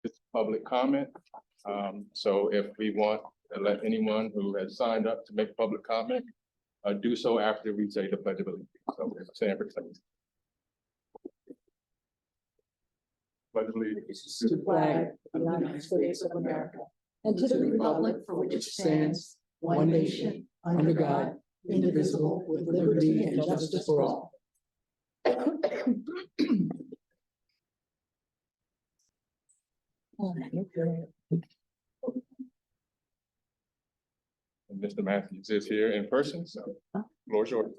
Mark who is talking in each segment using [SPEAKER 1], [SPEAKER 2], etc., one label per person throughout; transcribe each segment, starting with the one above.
[SPEAKER 1] It's public comment. So if we want to let anyone who has signed up to make public comment, do so after we say the pledge of allegiance. So stand for pledge. Pledge of allegiance
[SPEAKER 2] To the flag of the United States of America, and to the republic for which it stands, one nation, under God, indivisible, with liberty and justice for all.
[SPEAKER 1] And Mr. Matthews is here in person, so floor is yours.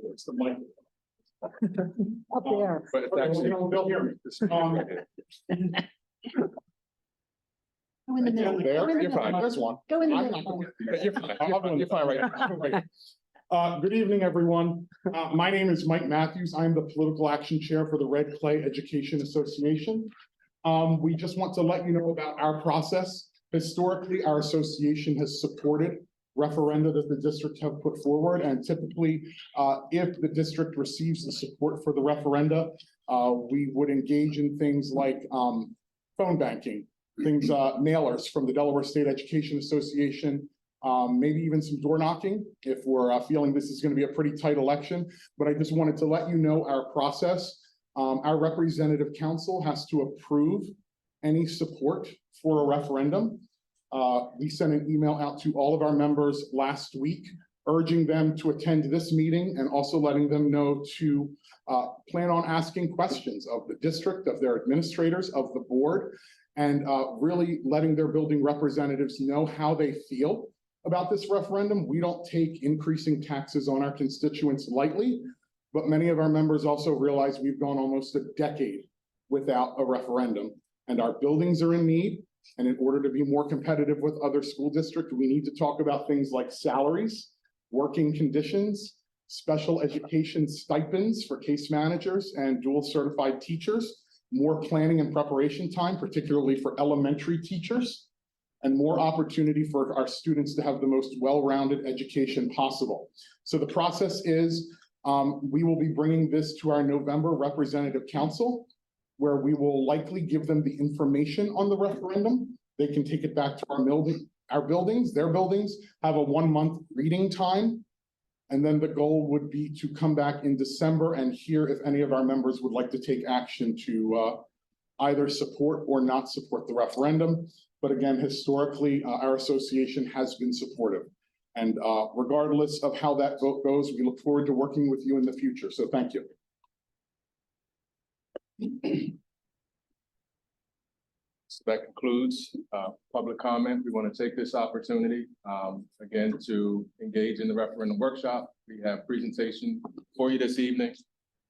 [SPEAKER 1] It's the mic.
[SPEAKER 2] Up there.
[SPEAKER 1] But it's actually, they'll hear me.
[SPEAKER 2] Go in the middle. Go in the
[SPEAKER 1] You're fine.
[SPEAKER 2] middle.
[SPEAKER 3] There's one.
[SPEAKER 2] Go in the middle.
[SPEAKER 1] You're fine. You're fine right now.
[SPEAKER 3] Good evening, everyone. My name is Mike Matthews. I'm the Political Action Chair for the Red Clay Education Association. We just want to let you know about our process. Historically, our association has supported referenda that the district have put forward, and typically, if the district receives the support for the referenda, we would engage in things like phone banking, mailers from the Delaware State Education Association, maybe even some door knocking if we're feeling this is going to be a pretty tight election. But I just wanted to let you know our process. Our representative council has to approve any support for a referendum. We sent an email out to all of our members last week, urging them to attend this meeting and also letting them know to plan on asking questions of the district, of their administrators, of the board, and really letting their building representatives know how they feel about this referendum. We don't take increasing taxes on our constituents lightly, but many of our members also realize we've gone almost a decade without a referendum, and our buildings are in need. And in order to be more competitive with other school districts, we need to talk about things like salaries, working conditions, special education stipends for case managers and dual certified teachers, more planning and preparation time, particularly for elementary teachers, and more opportunity for our students to have the most well-rounded education possible. So the process is we will be bringing this to our November representative council, where we will likely give them the information on the referendum. They can take it back to our buildings. Their buildings have a 1-month reading time. And then the goal would be to come back in December and hear if any of our members would like to take action to either support or not support the referendum. But again, historically, our association has been supportive. And regardless of how that vote goes, we look forward to working with you in the future. So thank you.
[SPEAKER 1] So that concludes public comment. We want to take this opportunity again to engage in the referendum workshop. We have presentation for you this evening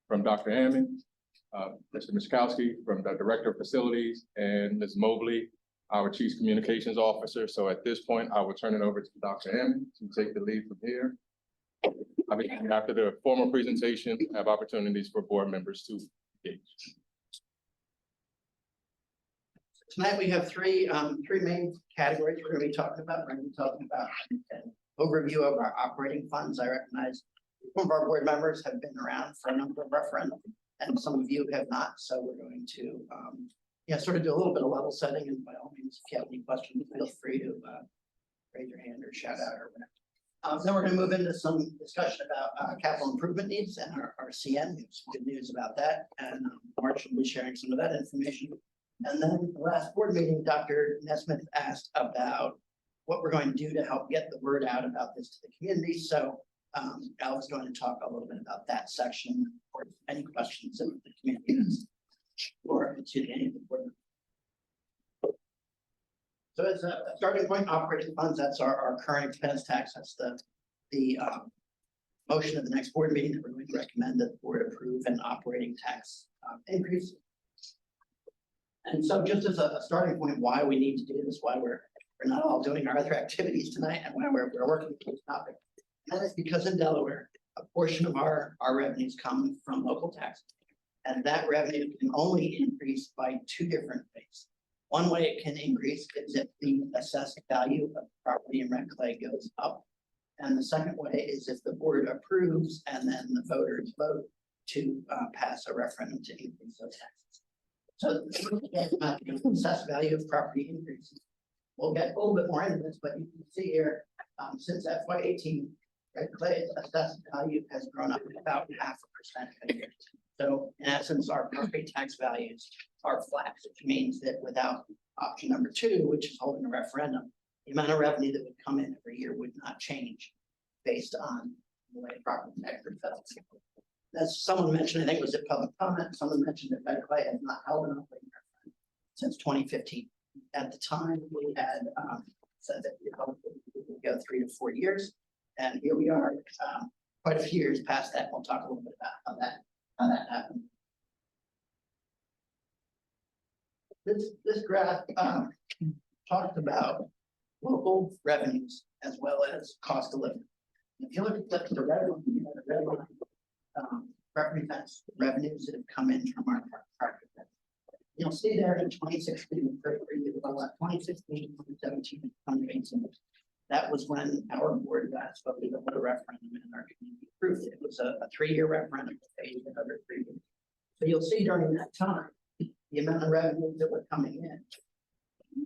[SPEAKER 1] from Dr. Hammond, Mr. Michkowski from the Director of Facilities, and Ms. Mobley, our Chief Communications Officer. So at this point, I will turn it over to Dr. Hammond to take the lead from here. After the formal presentation, have opportunities for board members to engage.
[SPEAKER 4] Tonight we have three main categories we're going to be talking about. We're going to be talking about an overview of our operating funds. I recognize some of our board members have been around for a number of referenda, and some of you have not. So we're going to sort of do a little bit of level setting. And by all means, if you have any questions, feel free to raise your hand or shout out or whatever. Then we're going to move into some discussion about capital improvement needs and our CN. We have some good news about that, and March will be sharing some of that information. And then the last board meeting, Dr. Nesmith asked about what we're going to do to help get the word out about this to the community. So Al was going to talk a little bit about that section, or any questions that the community has, or to any of the board members. So as a starting point, operating funds, that's our current expense tax. That's the motion of the next board meeting that we're going to recommend that the board approve an operating tax increase. And so just as a starting point, why we need to do this, why we're not all doing our other activities tonight, and why we're working on this topic. And that's because in Delaware, a portion of our revenues come from local taxes. And that revenue can only increase by two different ways. One way it can increase is if the assessed value of property in Red Clay goes up. And the second way is if the board approves and then the voters vote to pass a referendum to increase those taxes. So the assessed value of property increases. We'll get a little bit more into this, but you can see here, since FY 18, Red Clay's assessed value has grown up about 0.5% a year. So in essence, our property tax values are flat, which means that without option number 2, which is holding a referendum, the amount of revenue that would come in every year would not change based on the way property tax is felt. As someone mentioned, I think it was a public comment, someone mentioned that Red Clay has not held an operating referendum since 2015. At the time, we had said that it would go 3 to 4 years, and here we are, quite a few years past that. We'll talk a little bit about how that happened. This graph talked about local revenues as well as cost of living. If you look at the red line, represents revenues that have come in from our property tax. You'll see there in 2016, 2016, 2017, 2018. That was when our board got voted on the referendum and our community approved it. It was a 3-year referendum that paid another 3 years. So you'll see during that time, the amount of revenues that were coming in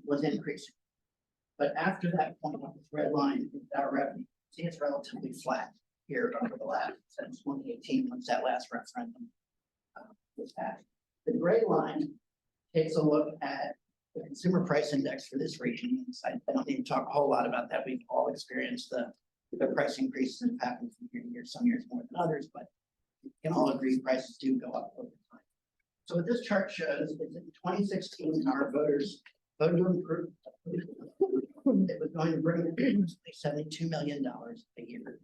[SPEAKER 4] was increasing. But after that point, this red line is our revenue. See, it's relatively flat here over the last, since 2018, once that last referendum was passed. The gray line takes a look at the consumer price index for this region. I don't need to talk a whole lot about that. We've all experienced the price increases that have happened from year to year, some years more than others, but you can all agree prices do go up over time. So what this chart shows is in 2016, our voters voted to improve. It was going to bring in $72 million a year.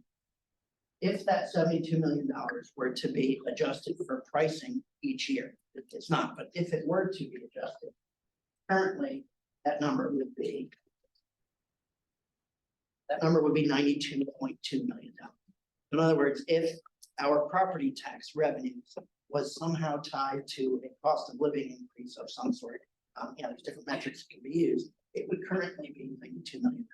[SPEAKER 4] If that $72 million were to be adjusted for pricing each year, it's not, but if it were to be adjusted, currently that number would be $92.2 million. In other words, if our property tax revenues was somehow tied to a cost of living increase of some sort, there's different metrics that can be used, it would currently be $92 million.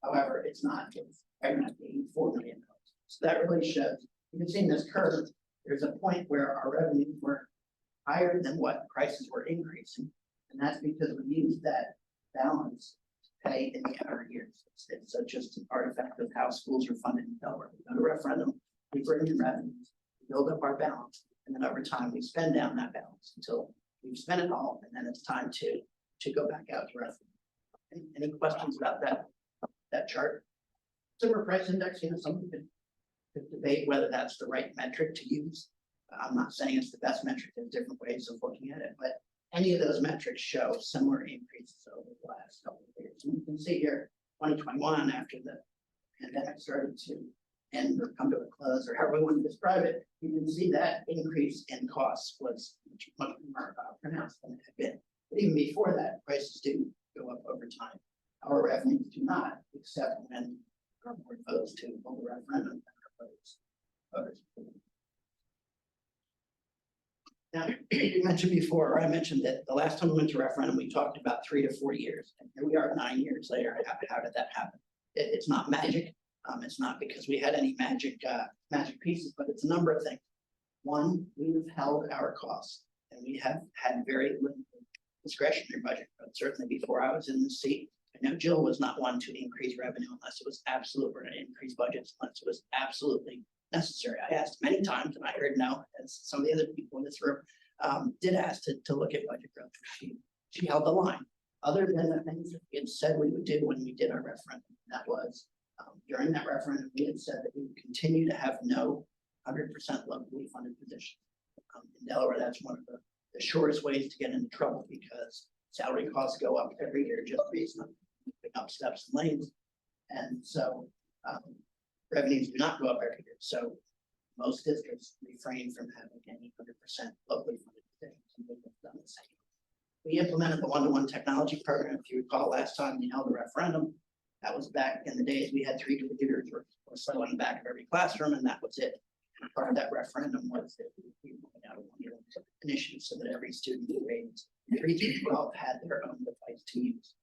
[SPEAKER 4] However, it's not, it's $84 million. So that really shows, you can see in this curve, there's a point where our revenues were higher than what prices were increasing. And that's because we used that balance to pay in the outer years. It's just an artifact of how schools are funded in Delaware. We go to referendum, we bring in revenues, we build up our balance, and then over time we spend down that balance until we've spent it all, and then it's time to go back out to referendum. Any questions about that chart? Consumer price index, someone could debate whether that's the right metric to use. I'm not saying it's the best metric. There's different ways of looking at it, but any of those metrics show similar increases over the last couple of years. And you can see here, 2021, after the pandemic started to end or come to a close, or however we want to describe it, you can see that increase in costs was much more pronounced than it had been. But even before that, prices do go up over time. Our revenues do not, except when our board votes to hold a referendum. Voters. Now, you mentioned before, or I mentioned that the last time we went to referendum, we talked about 3 to 4 years. And here we are 9 years later. How did that happen? It's not magic. It's not because we had any magic pieces, but it's a number of things. One, we've held our costs, and we have had very limited discretionary budget. But certainly before I was in the seat, I know Jill was not one to increase revenue unless it was absolute, or to increase budgets unless it was absolutely necessary. I asked many times and I heard no, as some of the other people in this room did ask to look at budget growth. She held the line. Other than the things that we had said we would do when we did our referendum, that was during that referendum, we had said that we would continue to have no 100% locally funded positions. In Delaware, that's one of the shortest ways to get into trouble because salary costs go up every year just based on picking up steps and lanes. And so revenues do not go up every year. So most districts refrain from having any 100% locally funded positions, and we've done the same. We implemented the one-to-one technology program. If you recall, last time we held a referendum, that was back in the days we had 3 computers or so in the back of every classroom, and that was it. And part of that referendum was that we went out a one-to-one initiative so that every student in grades 3 through 12 had their own device to use.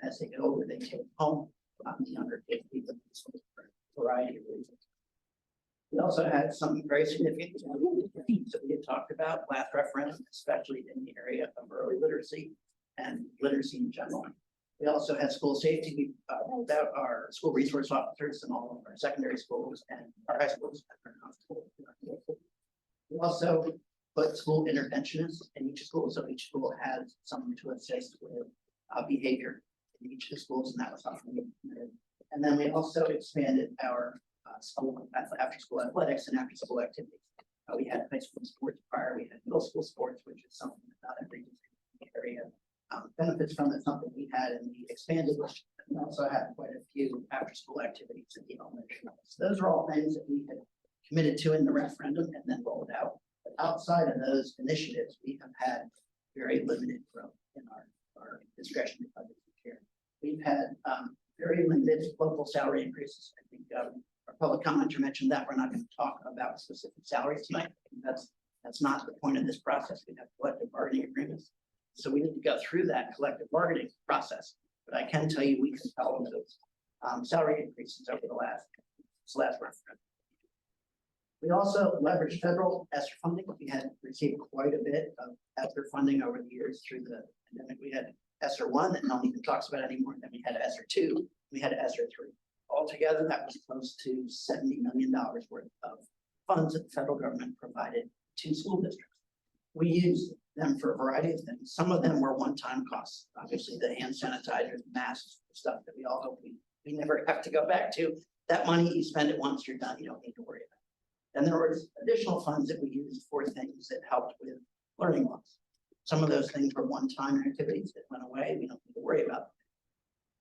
[SPEAKER 4] As they get older, they take it home. The younger kids leave them for a variety of reasons. We also had some very significant themes that we had talked about last referendum, especially in the area of early literacy and literacy in general. We also had school safety. We rolled out our school resource officers in all of our secondary schools and our high schools. We also put school interventionists in each school, so each school has someone to assist with behavior in each of the schools, and that was something we implemented. And then we also expanded our after school athletics and after school activities. We had high school sports prior, we had middle school sports, which is something that not every area benefits from. It's something we had, and we expanded. We also had quite a few after school activities at the elementary level. So those are all things that we had committed to in the referendum and then rolled out. But outside of those initiatives, we have had very limited growth in our discretionary budget here. We've had very limited local salary increases. I think our public commenter mentioned that we're not going to talk about specific salaries tonight. That's not the point of this process. We have collective bargaining agreements. So we need to go through that collective bargaining process. But I can tell you we can follow those salary increases over the last referendum. We also leveraged federal ESSER funding. We had received quite a bit of ESSER funding over the years through the pandemic. We had ESSER 1 that no one even talks about anymore. Then we had ESSER 2. We had ESSER 3. Altogether, that was close to $70 million worth of funds that the federal government provided to school districts. We used them for a variety of things. Some of them were one-time costs. Obviously, the hand sanitizers, masks, stuff that we all hope we never have to go back to. That money, you spend it once, you're done. You don't need to worry about it. And there was additional funds that we used for things that helped with learning loss. Some of those things were one-time activities that went away. We don't need to worry about them.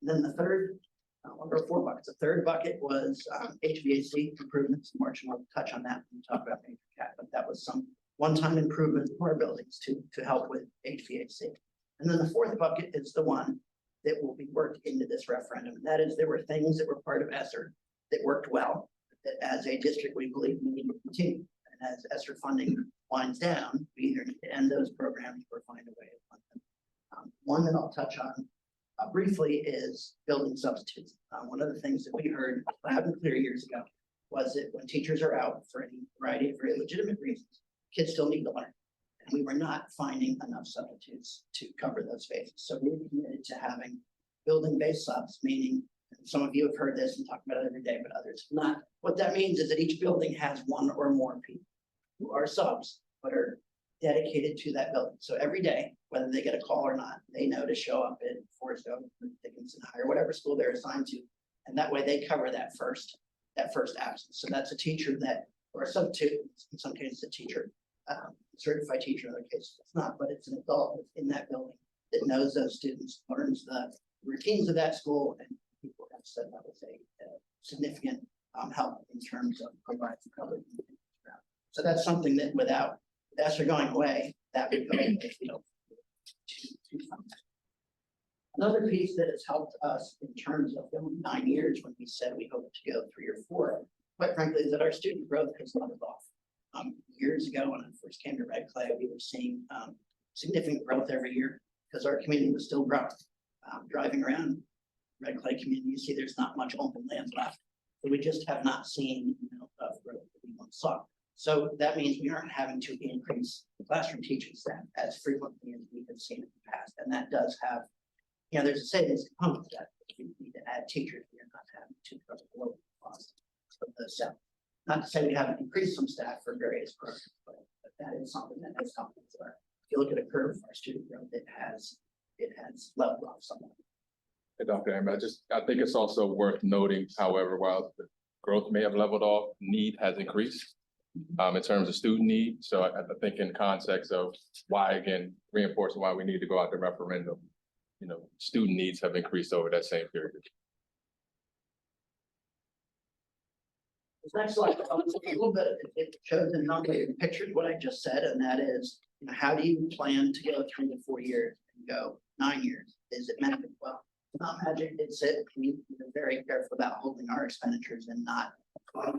[SPEAKER 4] And then the third, there were 4 buckets. The third bucket was HVAC improvements. March will touch on that when we talk about major cap, but that was some one-time improvement to our buildings to help with HVAC. And then the fourth bucket is the one that will be worked into this referendum. And that is, there were things that were part of ESSER that worked well, that as a district, we believe we need to continue. And as ESSER funding winds down, we either need to end those programs or find a way to fund them. One that I'll touch on briefly is building substitutes. One of the things that we heard loud and clear years ago was that when teachers are out for any variety of very legitimate reasons, kids still need to learn. And we were not finding enough substitutes to cover those spaces. So we were committed to having building-based subs, meaning, and some of you have heard this and talk about it every day, but others not. What that means is that each building has one or more people who are subs, but are dedicated to that building. So every day, whether they get a call or not, they know to show up at Forest Oak, Dickinson High, or whatever school they're assigned to. And that way they cover that first absence. So that's a teacher that, or a substitute, in some cases a teacher, certified teacher, in other cases it's not, but it's an adult in that building that knows those students, learns the routines of that school, and people have said that was a significant help in terms of providing coverage. So that's something that without ESSER going away, that would go away, to fund that. Another piece that has helped us in terms of going 9 years when we said we hope to go 3 or 4, quite frankly, is that our student growth has leveled off. Years ago, when I first came to Red Clay, we were seeing significant growth every year because our community was still growing. Driving around Red Clay community, you see there's not much open land left. So we just have not seen growth that we once saw. So that means we aren't having to increase classroom teaching staff as frequently as we have seen in the past. And that does have, there's a savings component to that. If you need to add teachers, we're not having to cover the local cost of those salaries. Not to say we haven't increased some staff for various programs, but that is something that has helped us. If you look at a curve for our student growth, it has leveled off somewhat.
[SPEAKER 1] Hey, Dr. Amber, I think it's also worth noting, however, while the growth may have leveled off, need has increased in terms of student need. So I think in context of why, again, reinforcing why we need to go out to referendum, student needs have increased over that same period.
[SPEAKER 4] This next slide, a little bit, it shows in non-related pictures what I just said, and that is, how do you plan to go 3 to 4 years and go 9 years? Is it magic? Well, it's not magic. It's it. We're very careful about holding our expenditures and not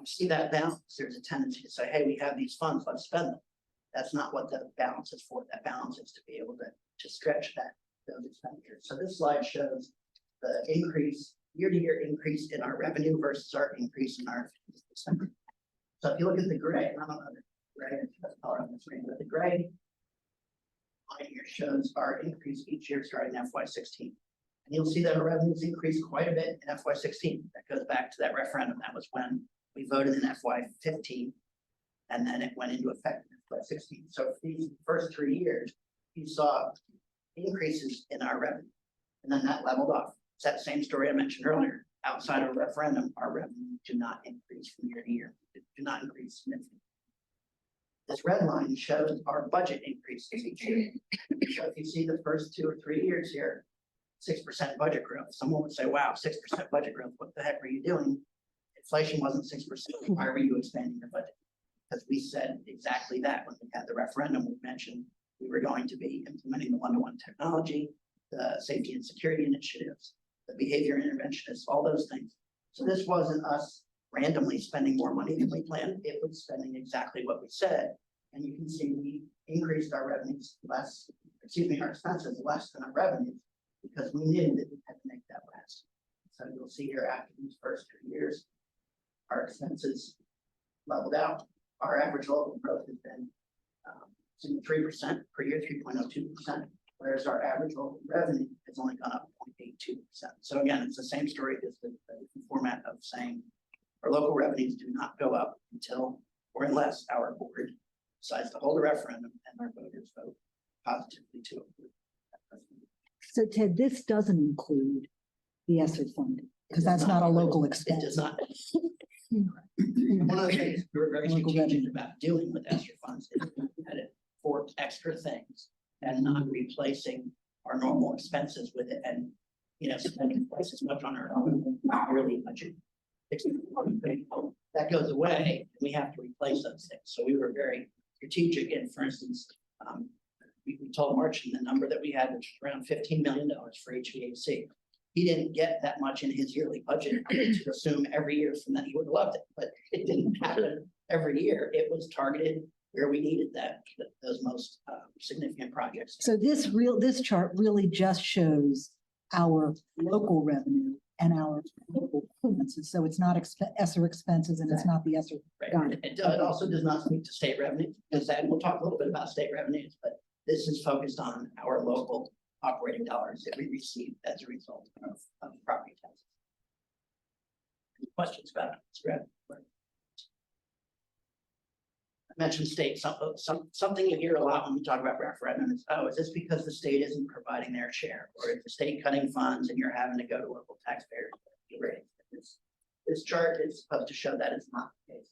[SPEAKER 4] see that balance. There's a tendency to say, hey, we have these funds, let's spend them. That's not what the balance is for. That balance is to be able to stretch those expenditures. So this slide shows the increase, year-to-year increase in our revenue versus our increase in our expenditure. So if you look at the gray, I don't know, the gray, that's color on the screen, but the gray line here shows our increase each year starting in FY16. And you'll see that our revenues increased quite a bit in FY16. That goes back to that referendum. That was when we voted in FY15, and then it went into effect in FY16. So for these first 3 years, you saw increases in our revenue, and then that leveled off. It's that same story I mentioned earlier. Outside of a referendum, our revenue do not increase from year to year. They do not increase significantly. This red line shows our budget increases each year. So if you see the first 2 or 3 years here, 6% budget growth. Someone would say, wow, 6% budget growth. What the heck were you doing? Inflation wasn't 6%. Why were you expanding your budget? Because we said exactly that when we had the referendum. We mentioned we were going to be implementing the one-to-one technology, the safety and security initiatives, the behavior interventionists, all those things. So this wasn't us randomly spending more money than we planned. It was spending exactly what we said. And you can see we increased our revenues less, our expenses less than our revenues, because we knew that we had to make that last. So you'll see here after these first 3 years, our expenses leveled out. Our average local growth has been 3% per year, 3.02%, whereas our average local revenue has only gone up 0.82%. So again, it's the same story as the format of saying our local revenues do not go up until or unless our board decides to hold a referendum and our voters vote positively to approve.
[SPEAKER 2] So Ted, this doesn't include the ESSER funding, because that's not a local
[SPEAKER 4] It
[SPEAKER 2] expense.
[SPEAKER 4] does not. One of the things we were very
[SPEAKER 2] Local
[SPEAKER 4] strategic
[SPEAKER 2] revenue.
[SPEAKER 4] about doing with ESSER funds is we had it for extra things and not replacing our normal expenses with it and, spending twice as much on our own yearly budget. That goes away, and we have to replace those things. So we were very strategic in, for instance, we told Marchand the number that we had, which was around $15 million for HVAC. He didn't get that much in his yearly budget to assume every year from that he would have loved it, but it didn't happen every year. It was targeted where we needed those most significant projects.
[SPEAKER 2] So this chart really just shows our local revenue and our local expenses. So it's not ESSER expenses and it's not the ESSER.
[SPEAKER 4] Right.
[SPEAKER 2] Got it.
[SPEAKER 4] It also does not speak to state revenues, because we'll talk a little bit about state revenues, but this is focused on our local operating dollars that we receive as a result of property taxes. Any questions about it? I mentioned state, something you hear a lot when we talk about referendum is, oh, is this because the state isn't providing their share? Or is the state cutting funds and you're having to go to local taxpayers? This chart is supposed to show that it's not the case.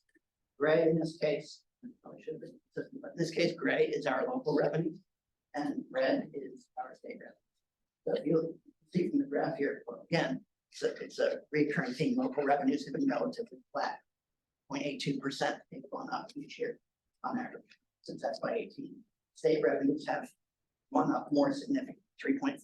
[SPEAKER 4] Gray in this case, probably should have been consistent, but in this case, gray is our local revenue and red is our state revenue. So if you see from the graph here, well, again, it's a recurring theme. Local revenues have been relatively flat. 0.82% they've gone up each year on average since FY18. State revenues have gone up more significant, 3.46%.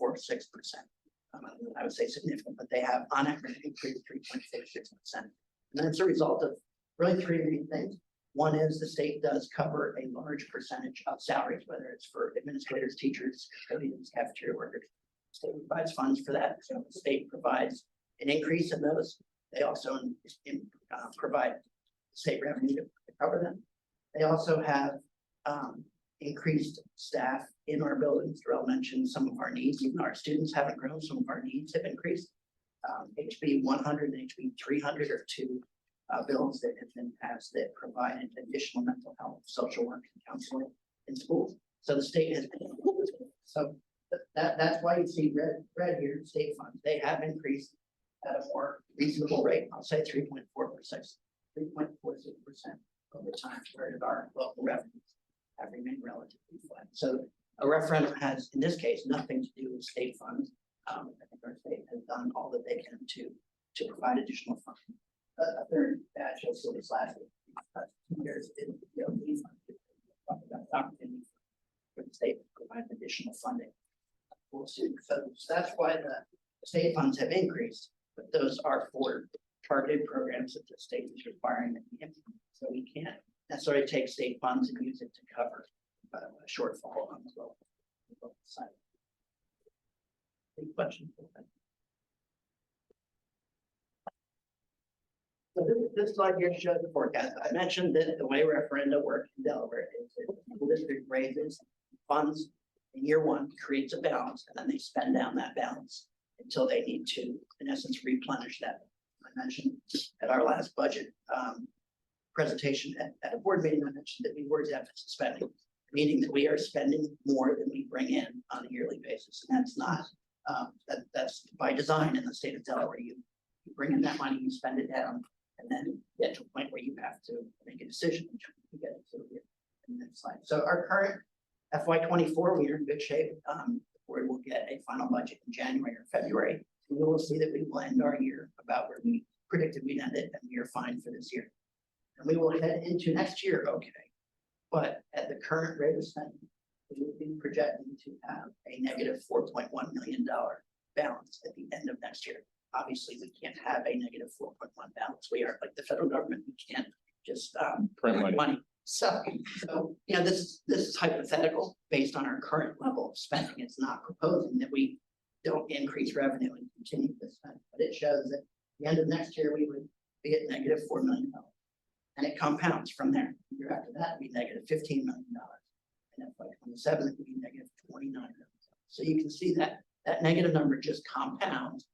[SPEAKER 4] I would say significant, but they have on average increased 3.66%. And that's a result of really 3 main things. One is the state does cover a large percentage of salaries, whether it's for administrators, teachers, custodians, cafeteria workers. The state provides funds for that. So the state provides an increase in those. They also provide state revenue to cover them. They also have increased staff in our buildings. Darrell mentioned some of our needs. Even our students haven't grown, some of our needs have increased. HB 100 and HB 300 are 2 bills that have been passed that provide additional mental health, social work, and counseling in schools. So the state has been, so that's why you see red here, state funds. They have increased at a more reasonable rate. I'll say 3.4%, 3.46% over time, whereas our local revenues have remained relatively flat. So a referendum has, in this case, nothing to do with state funds. I think our state has done all that they can to provide additional funds. A third batch of this last 2 years in the DOT fund, opportunity for the state to provide additional funding. We'll see. So that's why the state funds have increased, but those are for targeted programs that the state is requiring that we implement. So we can't necessarily take state funds and use it to cover a shortfall on the local side. Any questions? So this slide here shows the forecast. I mentioned that the way referenda work in Delaware is that the school district raises funds in year one, creates a balance, and then they spend down that balance until they need to, in essence, replenish that. I mentioned at our last budget presentation at a board meeting, I mentioned that we were deficit spending, meaning that we are spending more than we bring in on a yearly basis. And that's not, that's by design in the state of Delaware. You bring in that money, you spend it down, and then get to a point where you have to make a decision. Which we get into here in the next slide. So our current FY24, we are in good shape. The board will get a final budget in January or February. And we will see that we will end our year about where we predicted we'd end it, and we are fine for this year. And we will head into next year okay. But at the current rate of spending, we will be projecting to have a negative $4.1 million balance at the end of next year. Obviously, we can't have a negative 4.1 balance. We are like the federal government. We can't just
[SPEAKER 1] Print money.
[SPEAKER 4] So, you know, this is hypothetical based on our current level of spending. It's not proposing that we don't increase revenue and continue to spend, but it shows that at the end of next year, we would be at negative $4 million. And it compounds from there. The year after that, it'd be negative $15 million. And FY27, it would be negative $29 million. So you can see that that negative number just compounds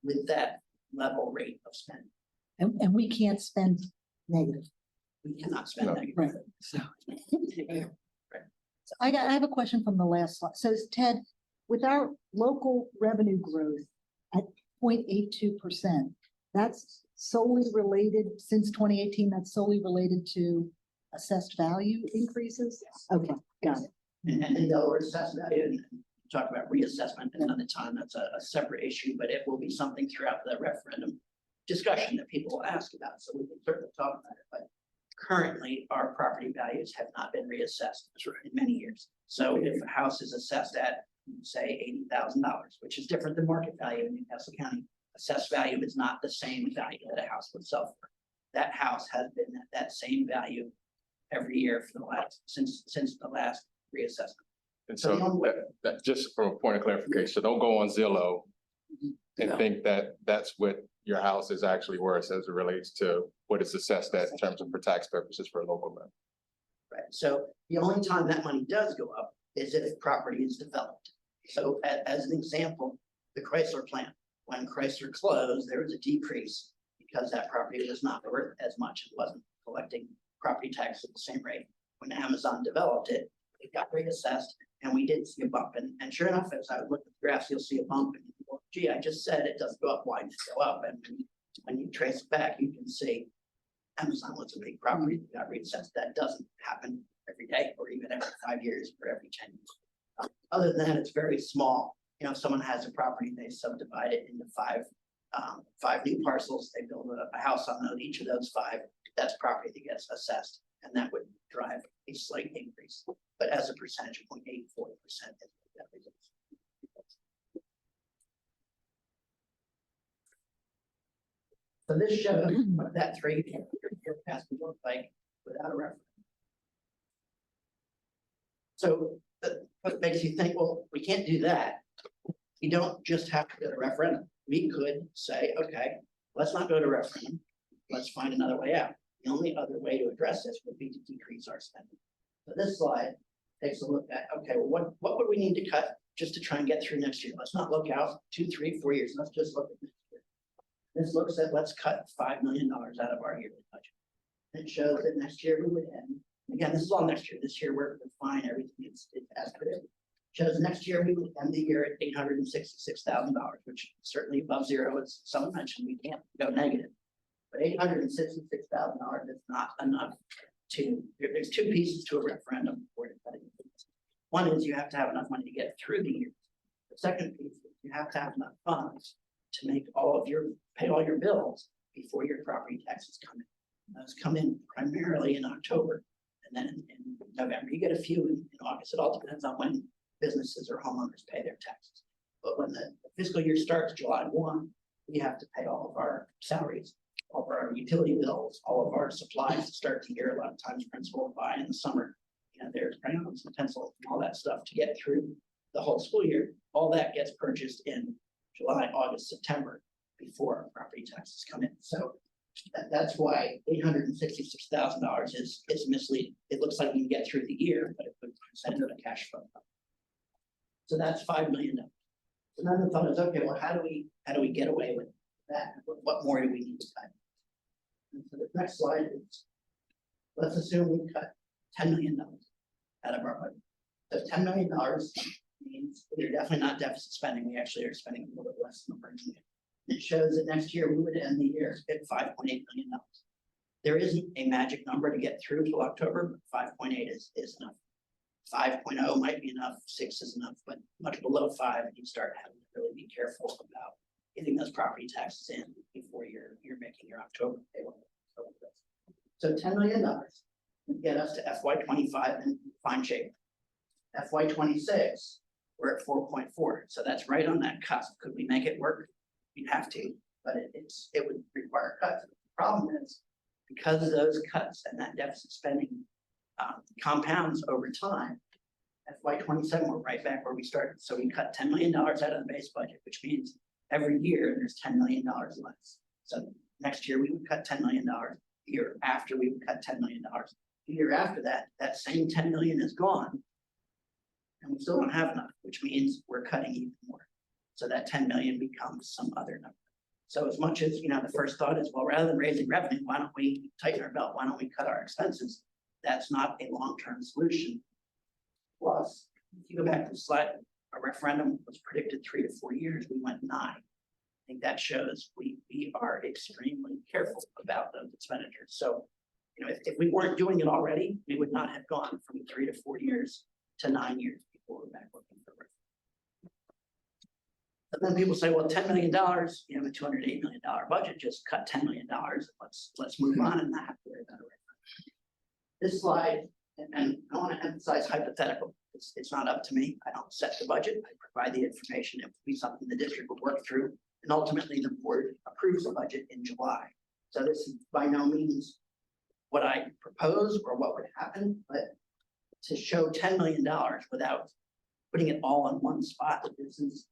[SPEAKER 4] with that level rate of spending.
[SPEAKER 2] And we can't spend negative.
[SPEAKER 4] We cannot spend
[SPEAKER 1] No.
[SPEAKER 4] negative.
[SPEAKER 2] Right. So. So I have a question from the last slide. So Ted, with our local revenue growth at 0.82%, that's solely related, since 2018, that's solely related to assessed value increases? Okay, got it.
[SPEAKER 4] And Delaware assessed value, and talk about reassessment another time. That's a separate issue, but it will be something throughout the referendum discussion that people will ask about. So we can certainly talk about it, but currently our property values have not been reassessed in many years. So if a house is assessed at, say, $80,000, which is different than market value in Newcastle County, assessed value is not the same value that a house would sell for. That house has been at that same value every year for the last, since the last reassessment.
[SPEAKER 1] And
[SPEAKER 4] So the
[SPEAKER 1] so
[SPEAKER 4] only way-
[SPEAKER 1] that just for a point of clarification, so don't go on Zillow and
[SPEAKER 4] No.
[SPEAKER 1] think that that's what your house is actually worth as it relates to what it's assessed at in terms of for tax purposes for a local rent.
[SPEAKER 4] Right, so the only time that money does go up is if property is developed. So as an example, the Chrysler plant, when Chrysler closed, there was a decrease because that property was not worth as much. It wasn't collecting property tax at the same rate. When Amazon developed it, it got reassessed and we did see a bump. And sure enough, as I look at the graphs, you'll see a bump. And you go, gee, I just said it doesn't go up. Why did it go up? And when you trace it back, you can see Amazon was a big property that got reassessed. That doesn't happen every day or even every 5 years or every 10 years. Other than that, it's very small. You know, if someone has a property, they subdivide it into five new parcels. They build a house on each of those five. That's property that gets assessed, and that would drive a slight increase. But as a percentage of 0.84%, that results. So this shows what that 3-year forecast would look like without a referendum. So what makes you think, well, we can't do that. We don't just have to go to referendum. We could say, okay, let's not go to referendum. Let's find another way out. The only other way to address this would be to decrease our spending. So this slide takes a look at, okay, well, what would we need to cut just to try and get through next year? Let's not look out 2, 3, 4 years. Let's just look at next year. This looks at, let's cut $5 million out of our yearly budget. It shows that next year we would end. Again, this is all next year. This year we're fine. Everything is as predicted. Shows next year we would end the year at $866,000, which is certainly above zero. As someone mentioned, we can't go negative. But $866,000 is not enough to, there's two pieces to a referendum. One is you have to have enough money to get through the year. The second piece is you have to have enough funds to make pay all your bills before your property taxes come in. Those come in primarily in October, and then in November. You get a few in August. It all depends on when businesses or homeowners pay their taxes. But when the fiscal year starts July 1, we have to pay all of our salaries, all of our utility bills, all of our supplies to start the year. A lot of times principal will buy in the summer. You know, there's crayons and pencils and all that stuff to get through the whole school year. All that gets purchased in July, August, September before our property taxes come in. So That's why $866,000 is misleading. It looks like we can get through the year, but it would present a cash flow. So that's $5 million. So then the thought is, okay, well, how do we get away with that? What more do we need to cut? And so the next slide is, let's assume we cut $10 million out of our budget. So $10 million means we're definitely not deficit spending. We actually are spending a little bit less than we're doing. It shows that next year we would end the year at $5.8 million. There isn't a magic number to get through till October, but 5.8 is enough. 5.0 might be enough, 6 is enough, but much below 5, you start having to really be careful about getting those property taxes in before you're making your October payroll. So $10 million would get us to FY25 in fine shape. FY26, we're at 4.4, so that's right on that cusp. Could we make it work? We'd have to, but it would require cuts. The problem is, because of those cuts and that deficit spending compounds over time, FY27, we're right back where we started. So we cut $10 million out of the base budget, which means every year there's $10 million less. So next year we would cut $10 million. The year after we would cut $10 million. The year after that, that same 10 million is gone. And we still don't have enough, which means we're cutting even more. So that 10 million becomes some other number. So as much as, the first thought is, well, rather than raising revenue, why don't we tighten our belt? Why don't we cut our expenses? That's not a long-term solution. Plus, if you go back to the slide, a referendum was predicted 3 to 4 years. We went 9. I think that shows we are extremely careful about those expenditures. So, if we weren't doing it already, we would not have gone from 3 to 4 years to 9 years before we're back working for referendum. But then people say, well, $10 million, you have a $208 million budget, just cut $10 million. Let's move on and not have to worry about it. This slide, and I want to emphasize hypothetical. It's not up to me. I don't set the budget. I provide the information. It would be something the district would work through. And ultimately the board approves the budget in July. So this is by no means what I propose or what would happen, but to show $10 million without putting it all on one spot, this is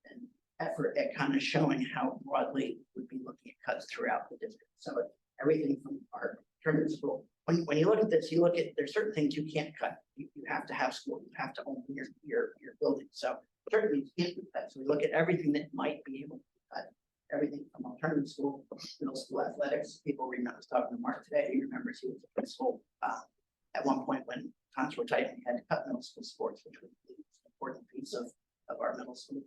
[SPEAKER 4] an effort at kind of showing how broadly we'd be looking at cuts throughout the district. So everything from our tournament school. When you look at this, there's certain things you can't cut. You have to have school, you have to open your building. So certainly you can't do that. So we look at everything that might be able to cut. Everything from alternative school, middle school athletics. People remember, I was talking to Mark today, he remembers he was at principal at one point when times were tight and he had to cut middle school sports, which was an important piece of our middle school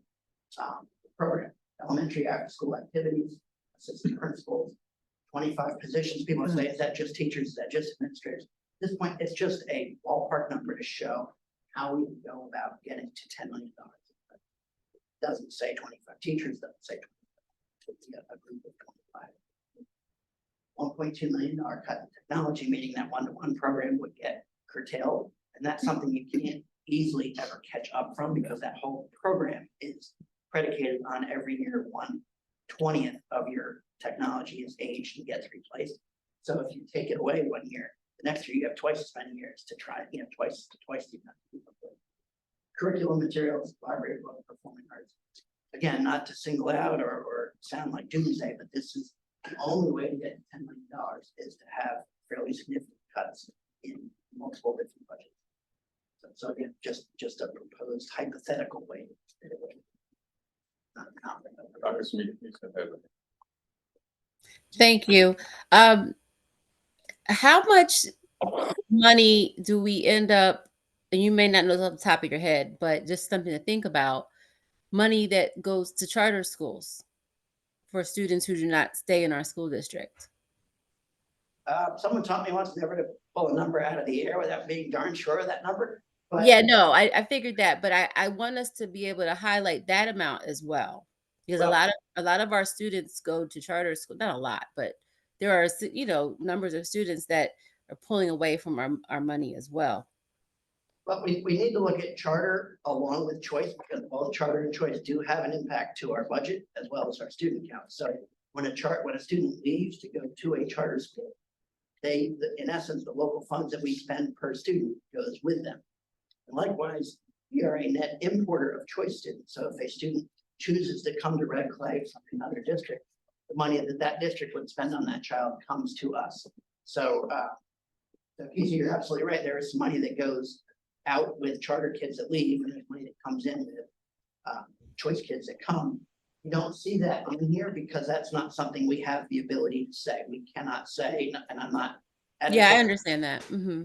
[SPEAKER 4] program. Elementary after school activities, assistant principals, 25 positions. People say, is that just teachers? Is that just administrators? At this point, it's just a ballpark number to show how we would go about getting to $10 million. It doesn't say 25 teachers, doesn't say 25. It's a group of 25. $1.2 million cut in technology, meaning that one-to-one program would get curtailed. And that's something you can't easily ever catch up from because that whole program is predicated on every year 1/20th of your technology is aged and gets replaced. So if you take it away 1 year, the next year you have twice as many years to try, twice the amount. Curriculum materials, library book, performing arts. Again, not to single out or sound like doomsday, but this is the only way to get $10 million is to have fairly significant cuts in multiple different budgets. So again, just a proposed hypothetical way that it would.
[SPEAKER 1] Dr. Smith, please go ahead.
[SPEAKER 5] Thank you. How much money do we end up, and you may not know off the top of your head, but just something to think about, money that goes to charter schools for students who do not stay in our school district?
[SPEAKER 4] Someone taught me once never to pull a number out of the air without being darn sure of that number. But
[SPEAKER 5] Yeah, no, I figured that, but I want us to be able to highlight that amount as well. Because
[SPEAKER 4] Well,
[SPEAKER 5] a lot of our students go to charter school, not a lot, but there are, numbers of students that are pulling away from our money as well.
[SPEAKER 4] But we need to look at charter along with choice because both charter and choice do have an impact to our budget as well as our student count. So when a student leaves to go to a charter school, in essence, the local funds that we spend per student goes with them. And likewise, we are a net importer of choice students. So if a student chooses to come to Red Clay from another district, the money that that district would spend on that child comes to us. So, Keisha, you're absolutely right. There is some money that goes out with charter kids that leave, and there's money that comes in with choice kids that come. You don't see that in here because that's not something we have the ability to say. We cannot say, and I'm not.
[SPEAKER 5] Yeah, I understand that. Mm-hmm.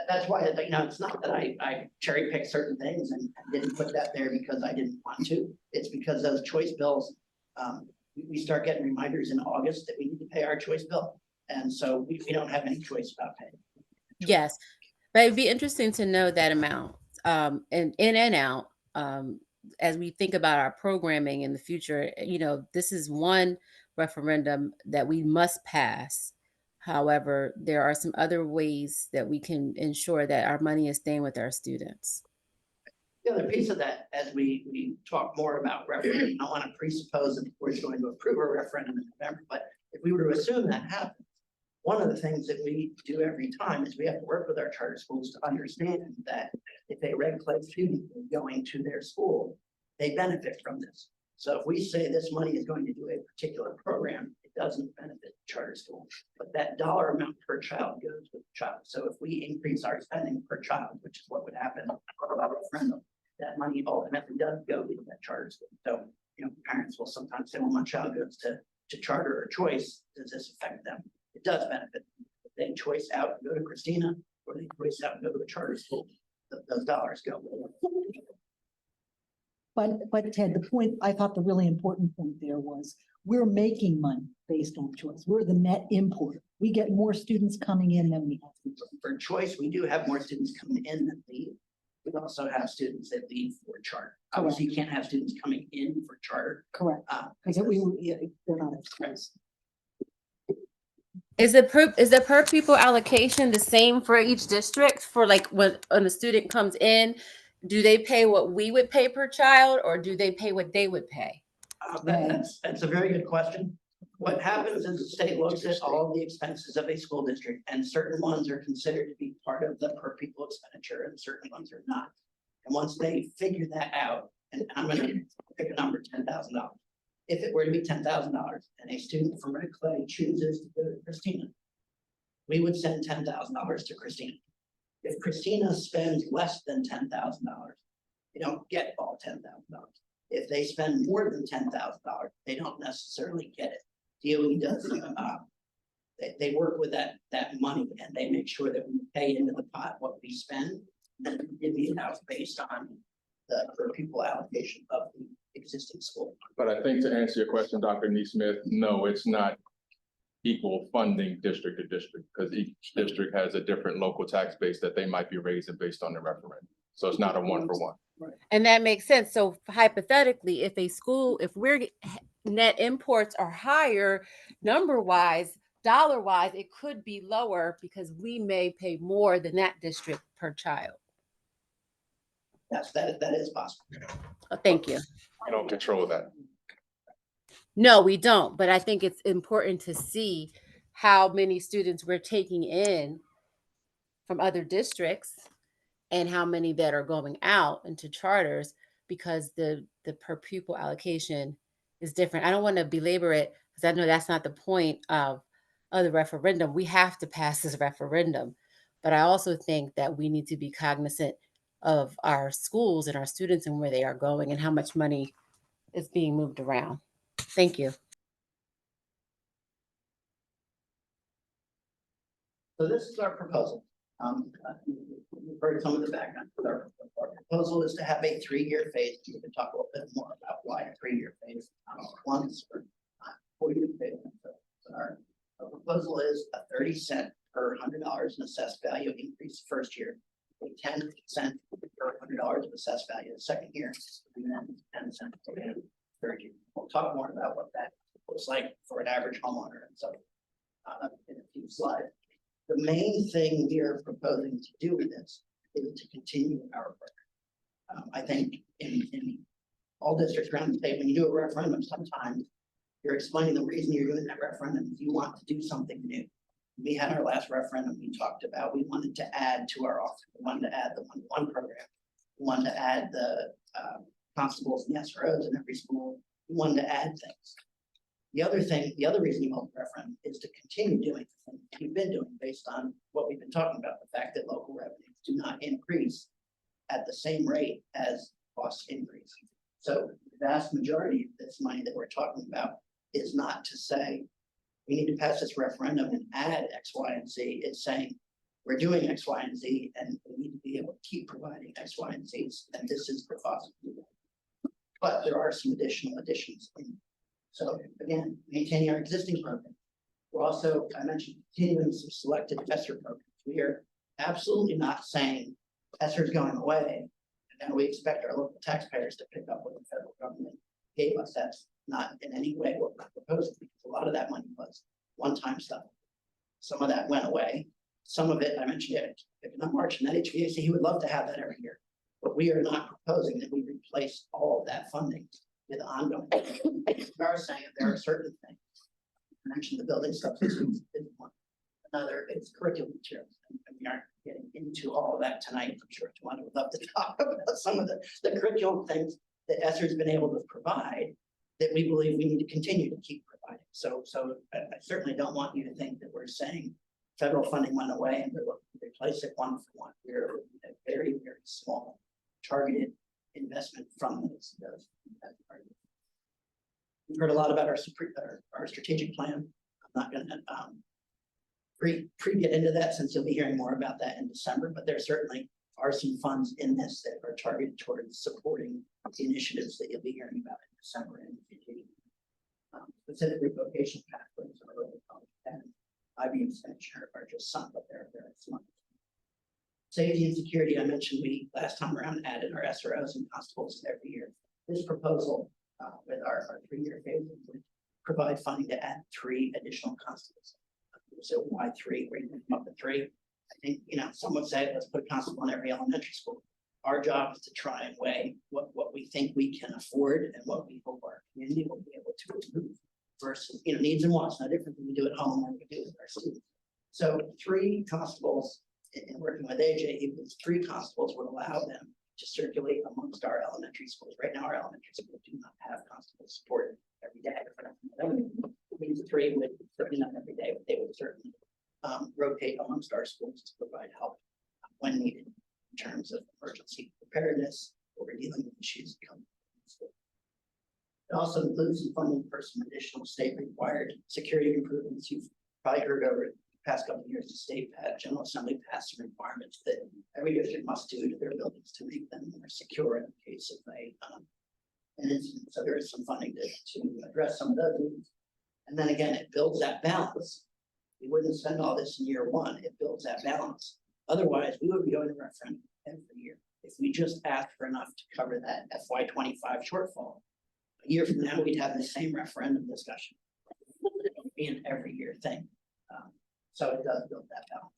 [SPEAKER 4] That's why, you know, it's not that I cherry pick certain things and didn't put that there because I didn't want to. It's because those choice bills, we start getting reminders in August that we need to pay our choice bill. And so we don't have any choice about paying.
[SPEAKER 5] Yes, but it'd be interesting to know that amount, and in and out, as we think about our programming in the future. You know, this is one referendum that we must pass. However, there are some other ways that we can ensure that our money is staying with our students.
[SPEAKER 4] The other piece of that, as we talk more about referendum, I want to presuppose that we're going to approve a referendum in November, but if we were to assume that happens, one of the things that we do every time is we have to work with our charter schools to understand that if a Red Clay student is going to their school, they benefit from this. So if we say this money is going to do a particular program, it doesn't benefit the charter school, but that dollar amount per child goes with the child. So if we increase our spending per child, which is what would happen with a referendum, that money ultimately does go to that charter school. So, you know, parents will sometimes say, well, my child goes to charter or choice. Does this affect them? It does benefit. If they choice out and go to Christina, or they choice out and go to a charter school, those dollars go.
[SPEAKER 2] But Ted, the point, I thought the really important point there was, we're making money based on choice. We're the net importer. We get more students coming in than we have.
[SPEAKER 4] For choice, we do have more students coming in than leave. We also have students that leave for charter. Obviously, you can't have students coming in for charter.
[SPEAKER 2] Correct. Because they're not at choice.
[SPEAKER 5] Is the per pupil allocation the same for each district? For like when a student comes in, do they pay what we would pay per child, or do they pay what they would pay?
[SPEAKER 4] That's a very good question. What happens is the state looks at all the expenses of a school district, and certain ones are considered to be part of the per pupil expenditure and certain ones are not. And once they figure that out, and I'm going to pick a number, $10,000. If it were to be $10,000 and a student from Red Clay chooses to go to Christina, we would send $10,000 to Christina. If Christina spends less than $10,000, they don't get all $10,000. If they spend more than $10,000, they don't necessarily get it. DOE does, they work with that money and they make sure that we pay into the pot what we spend, and divvy it out based on the per pupil allocation of the existing school.
[SPEAKER 1] But I think to answer your question, Dr. Neesmith, no, it's not equal funding district to district, because each district has a different local tax base that they might be raising based on the referendum. So it's not a one for one.
[SPEAKER 5] And that makes sense. So hypothetically, if we're net imports are higher, number wise, dollar wise, it could be lower because we may pay more than that district per child.
[SPEAKER 4] Yes, that is possible.
[SPEAKER 5] Thank you.
[SPEAKER 1] We don't control that.
[SPEAKER 5] No, we don't. But I think it's important to see how many students we're taking in from other districts and how many that are going out into charters, because the per pupil allocation is different. I don't want to belabor it because I know that's not the point of the referendum. We have to pass this referendum. But I also think that we need to be cognizant of our schools and our students and where they are going and how much money is being moved around. Thank you.
[SPEAKER 4] So this is our proposal. You've heard some of the background. Our proposal is to have a 3-year phase. We can talk a little bit more about why a 3-year phase. Once or 4-year phase. So our proposal is a 30 cents per $100 in assessed value increase first year, a 10 cents per $100 of assessed value the second year, and then 10 cents per the third year. We'll talk more about what that looks like for an average homeowner and so in a few slides. The main thing we are proposing to do with this is to continue our work. I think in all districts around the state, when you do a referendum, sometimes you're explaining the reason you're doing that referendum is you want to do something new. We had our last referendum, we talked about, we wanted to add to our office, we wanted to add the 1-to-1 program. We wanted to add the constables and SROs in every school. We wanted to add things. The other thing, the other reason you hold the referendum is to continue doing the thing we've been doing based on what we've been talking about, the fact that local revenues do not increase at the same rate as costs increase. So the vast majority of this money that we're talking about is not to say we need to pass this referendum and add X, Y, and Z. It's saying we're doing X, Y, and Z, and we need to be able to keep providing X, Y, and Zs, and this is the cost. But there are some additional additions. So again, maintaining our existing program. We're also, I mentioned, continuing some selected ESSER programs. We are absolutely not saying ESSER is going away, and we expect our local taxpayers to pick up what the federal government gave us. That's not in any way what we're proposing, because a lot of that money was one-time stuff. Some of that went away. Some of it, I mentioned it, in March, and that HVAC, he would love to have that every year. But we are not proposing that we replace all of that funding with ongoing. We are saying that there are certain things. I mentioned the building substitutes is one. Another is curriculum materials. And we aren't getting into all of that tonight. I'm sure Tawana would love to talk about some of the curriculum things that ESSER has been able to provide that we believe we need to continue to keep providing. So I certainly don't want you to think that we're saying federal funding went away and we're looking to replace it one for one. We're a very, very small targeted investment from those. We've heard a lot about our strategic plan. I'm not going to pre get into that, since you'll be hearing more about that in December, but there certainly are some funds in this that are targeted towards supporting the initiatives that you'll be hearing about in December and continuing. Specifically, vocational pathways are really and IB extension are just some, but there are some. Safety and security, I mentioned we last time around added our SROs and constables every year. This proposal with our 3-year phase would provide funding to add 3 additional constables. So why 3? We're going to come up with 3. I think, some would say let's put a constable in every elementary school. Our job is to try and weigh what we think we can afford and what we hope our community will be able to improve versus needs and wants. No different than we do at home or we do with our students. So 3 constables. In working with AJ, even 3 constables would allow them to circulate amongst our elementary schools. Right now, our elementary schools do not have constable support every day. These 3 would certainly not every day, but they would certainly rotate amongst our schools to provide help when needed in terms of emergency preparedness or dealing with issues that come from school. It also includes some funding for some additional state required security improvements. You've probably heard over past couple of years, the state General Assembly passed some requirements that every district must do to their buildings to make them more secure in the case of an incident. So there is some funding to address some of those needs. And then again, it builds that balance. We wouldn't spend all this in year 1. It builds that balance. Otherwise, we would be going to referendum every year. If we just asked for enough to cover that FY25 shortfall, a year from now, we'd have the same referendum discussion. It would be an every year thing. So it does build that balance.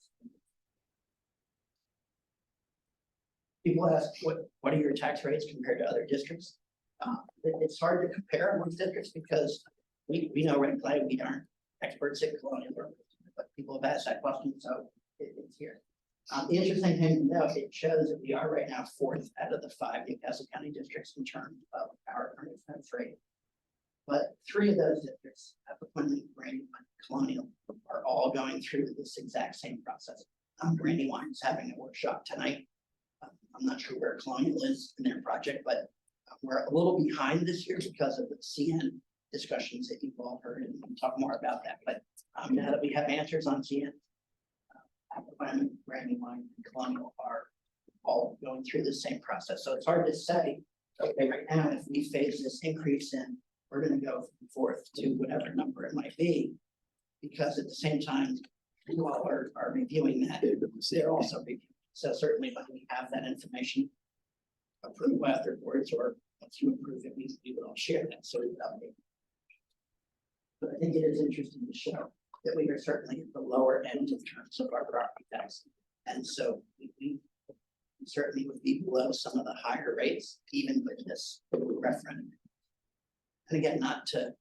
[SPEAKER 4] People ask, what are your tax rates compared to other districts? It's hard to compare amongst districts because we know Red Clay, we aren't experts at colonial work, but people have asked that question, so it's here. The interesting thing to note, it shows that we are right now 4th out of the 5 Newcastle County districts in terms of our current tax rate. But 3 of those districts, Appoquinley, Brandywine, Colonial, are all going through this exact same process. Brandywine is having a workshop tonight. I'm not sure where Colonial is in their project, but we're a little behind this year because of the CN discussions that you've all heard, and we'll talk more about that. But now that we have answers on CN, Appoquinley, Brandywine, and Colonial are all going through the same process. So it's hard to say, okay, right now, if we phase this increase in, we're going to go from 4th to whatever number it might be, because at the same time, you all are reviewing that. They're also reviewing. So certainly when we have that information approved by other boards, or once you approve it, we would all share that. So we would update. But I think it is interesting to show that we are certainly at the lower end in terms of our property tax. And so we certainly would be below some of the higher rates, even with this referendum. And again, not to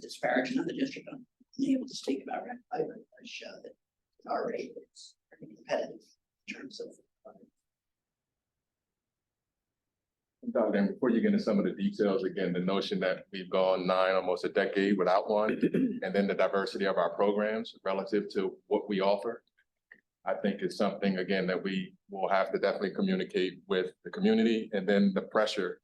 [SPEAKER 4] disparage another district, I'm able to speak about Red Clay, but I show that our rate is pretty competitive in terms of
[SPEAKER 1] Dr. Dan, before you get into some of the details, again, the notion that we've gone almost a decade without one, and then the diversity of our programs relative to what we offer, I think it's something, again, that we will have to definitely communicate with the community, and then the pressure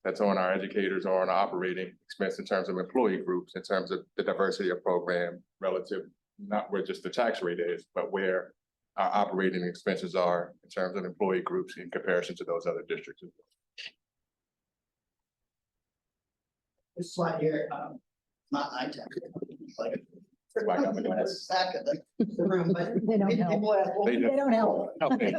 [SPEAKER 1] that's on our educators or on our operating expense in terms of employee groups, in terms of the diversity of program relative, not where just the tax rate is, but where our operating expenses are in terms of employee groups in comparison to those other districts.
[SPEAKER 4] This slide here, not iTech. Like,
[SPEAKER 1] Why I'm gonna ask.
[SPEAKER 4] back of the room, but
[SPEAKER 2] They don't help.
[SPEAKER 4] people ask, well,
[SPEAKER 1] They
[SPEAKER 2] They don't help.
[SPEAKER 1] Okay.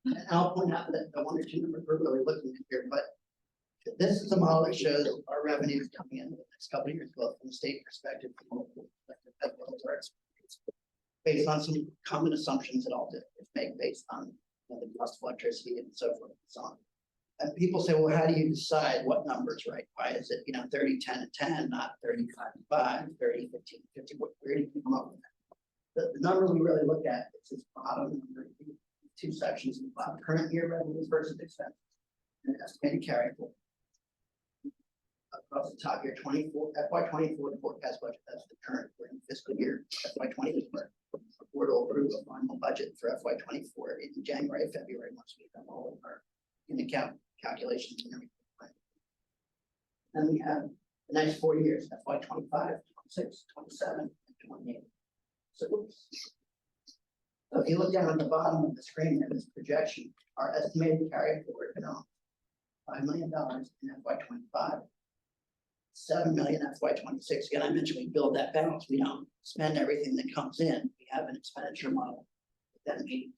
[SPEAKER 4] And I'll point out that the one or two numbers we're really looking at here, but this is a model that shows our revenues coming in the next couple of years, both from the state perspective, from local perspective, as well as our experience, based on some common assumptions that all districts make based on the cost of electricity and so forth and so on. And people say, well, how do you decide what number's right? Why is it, 30, 10, and 10, not 35, 5, 30, 15, 50, where do you come up with that? The number we really look at is this bottom number, two sections in the bottom, current year revenues versus expenses, and estimated carry forward. Across the top here, FY 24, the forecast budget, that's the current, we're in fiscal year, FY 24. The board will approve a final budget for FY 24 in January, February, once we've done all of our in-account calculations and everything. Then we have the next 4 years, FY 25, 26, 27, and 28. So if you look down at the bottom of the screen there, this projection, our estimated carry forward balance, $5 million in FY 25. 7 million FY 26. Again, I mentioned we build that balance. We don't spend everything that comes in. We have an expenditure model. Then we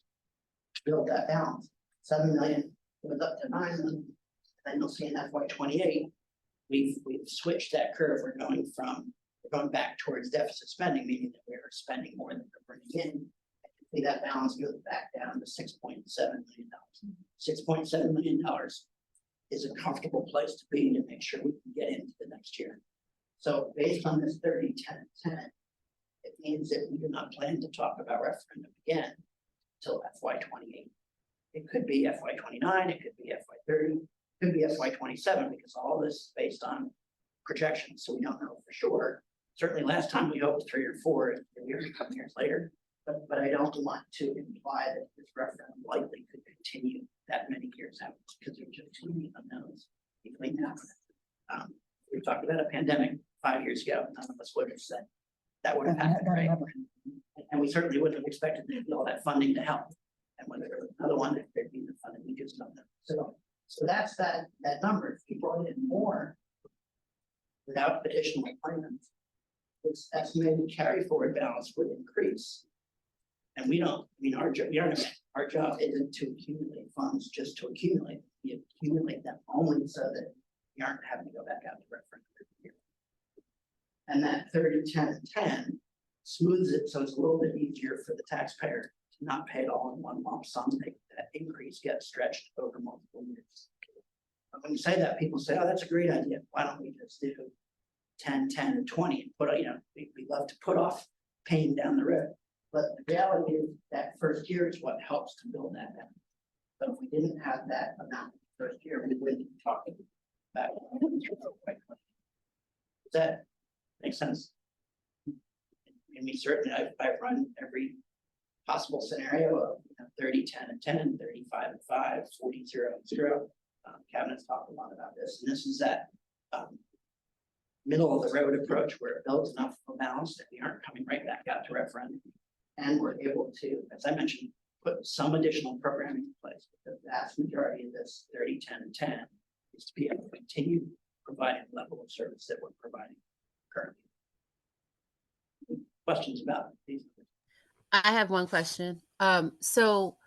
[SPEAKER 4] build that balance. 7 million goes up to 9 million. Then you'll see in FY 28, we've switched that curve. We're going back towards deficit spending, meaning that we're spending more than we're bringing in. See that balance goes back down to $6.7 million. $6.7 million is a comfortable place to be to make sure we can get into the next year. So based on this 30, 10, 10, it means that we do not plan to talk about referendum again until FY 28. It could be FY 29, it could be FY 30, it could be FY 27, because all this is based on projections, so we don't know for sure. Certainly last time we hoped 3 or 4, we're a couple years later, but I don't want to imply that this referendum likely could continue that many years out, because there's just too many unknowns between now and then. We talked about a pandemic 5 years ago. None of us would have said that would have happened, right? And we certainly wouldn't have expected all that funding to help. And whether there was another one, if there'd be the funding, we just don't know. So that's that number. If you brought in more without additional plans, this estimated carry forward balance would increase. And we don't, our job isn't to accumulate funds just to accumulate. We accumulate them only so that we aren't having to go back out to referendum every year. And that 30, 10, and 10 smooths it so it's a little bit easier for the taxpayer to not pay it all in one lump sum. That increase gets stretched over multiple years. But when you say that, people say, oh, that's a great idea. Why don't we just do 10, 10, and 20 and put, we love to put off paying down the road. But the reality is that first year is what helps to build that down. So if we didn't have that amount the first year, we wouldn't be talking about it. Does that make sense? And we certainly, I've run every possible scenario of 30, 10, and 10, 35, and 5, 40, 0, and 0. Cabinet's talked a lot about this, and this is that middle of the road approach where it builds enough of a balance that we aren't coming right back out to referendum. And we're able to, as I mentioned, put some additional programming in place. The vast majority of this 30, 10, and 10 is to be able to continue providing the level of service that we're providing currently. Questions about these?
[SPEAKER 5] I have one question. So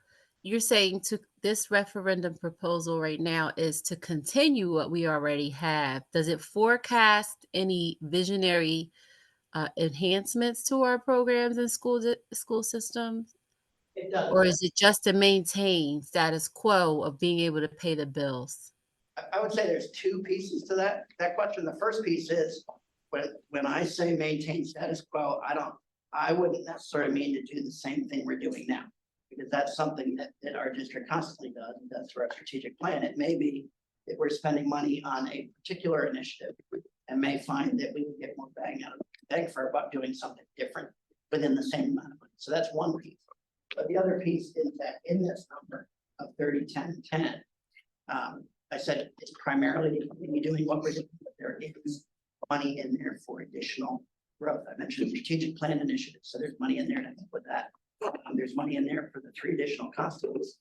[SPEAKER 5] you're saying this referendum proposal right now is to continue what we already have. Does it forecast any visionary enhancements to our programs and school systems?
[SPEAKER 4] It does.
[SPEAKER 5] Or is it just to maintain status quo of being able to pay the bills?
[SPEAKER 4] I would say there's two pieces to that question. The first piece is when I say maintain status quo, I wouldn't necessarily mean to do the same thing we're doing now. because that's something that our district constantly does, and that's for our strategic plan. It may be that we're spending money on a particular initiative and may find that we would get more bang for our buck doing something different within the same amount of money. So that's one piece. But the other piece is that in this number of 30, 10, 10, I said it's primarily doing what we're doing, but there is money in there for additional growth. I mentioned strategic plan initiatives, so there's money in there, and I think with that, there's money in there for the 3 additional constables.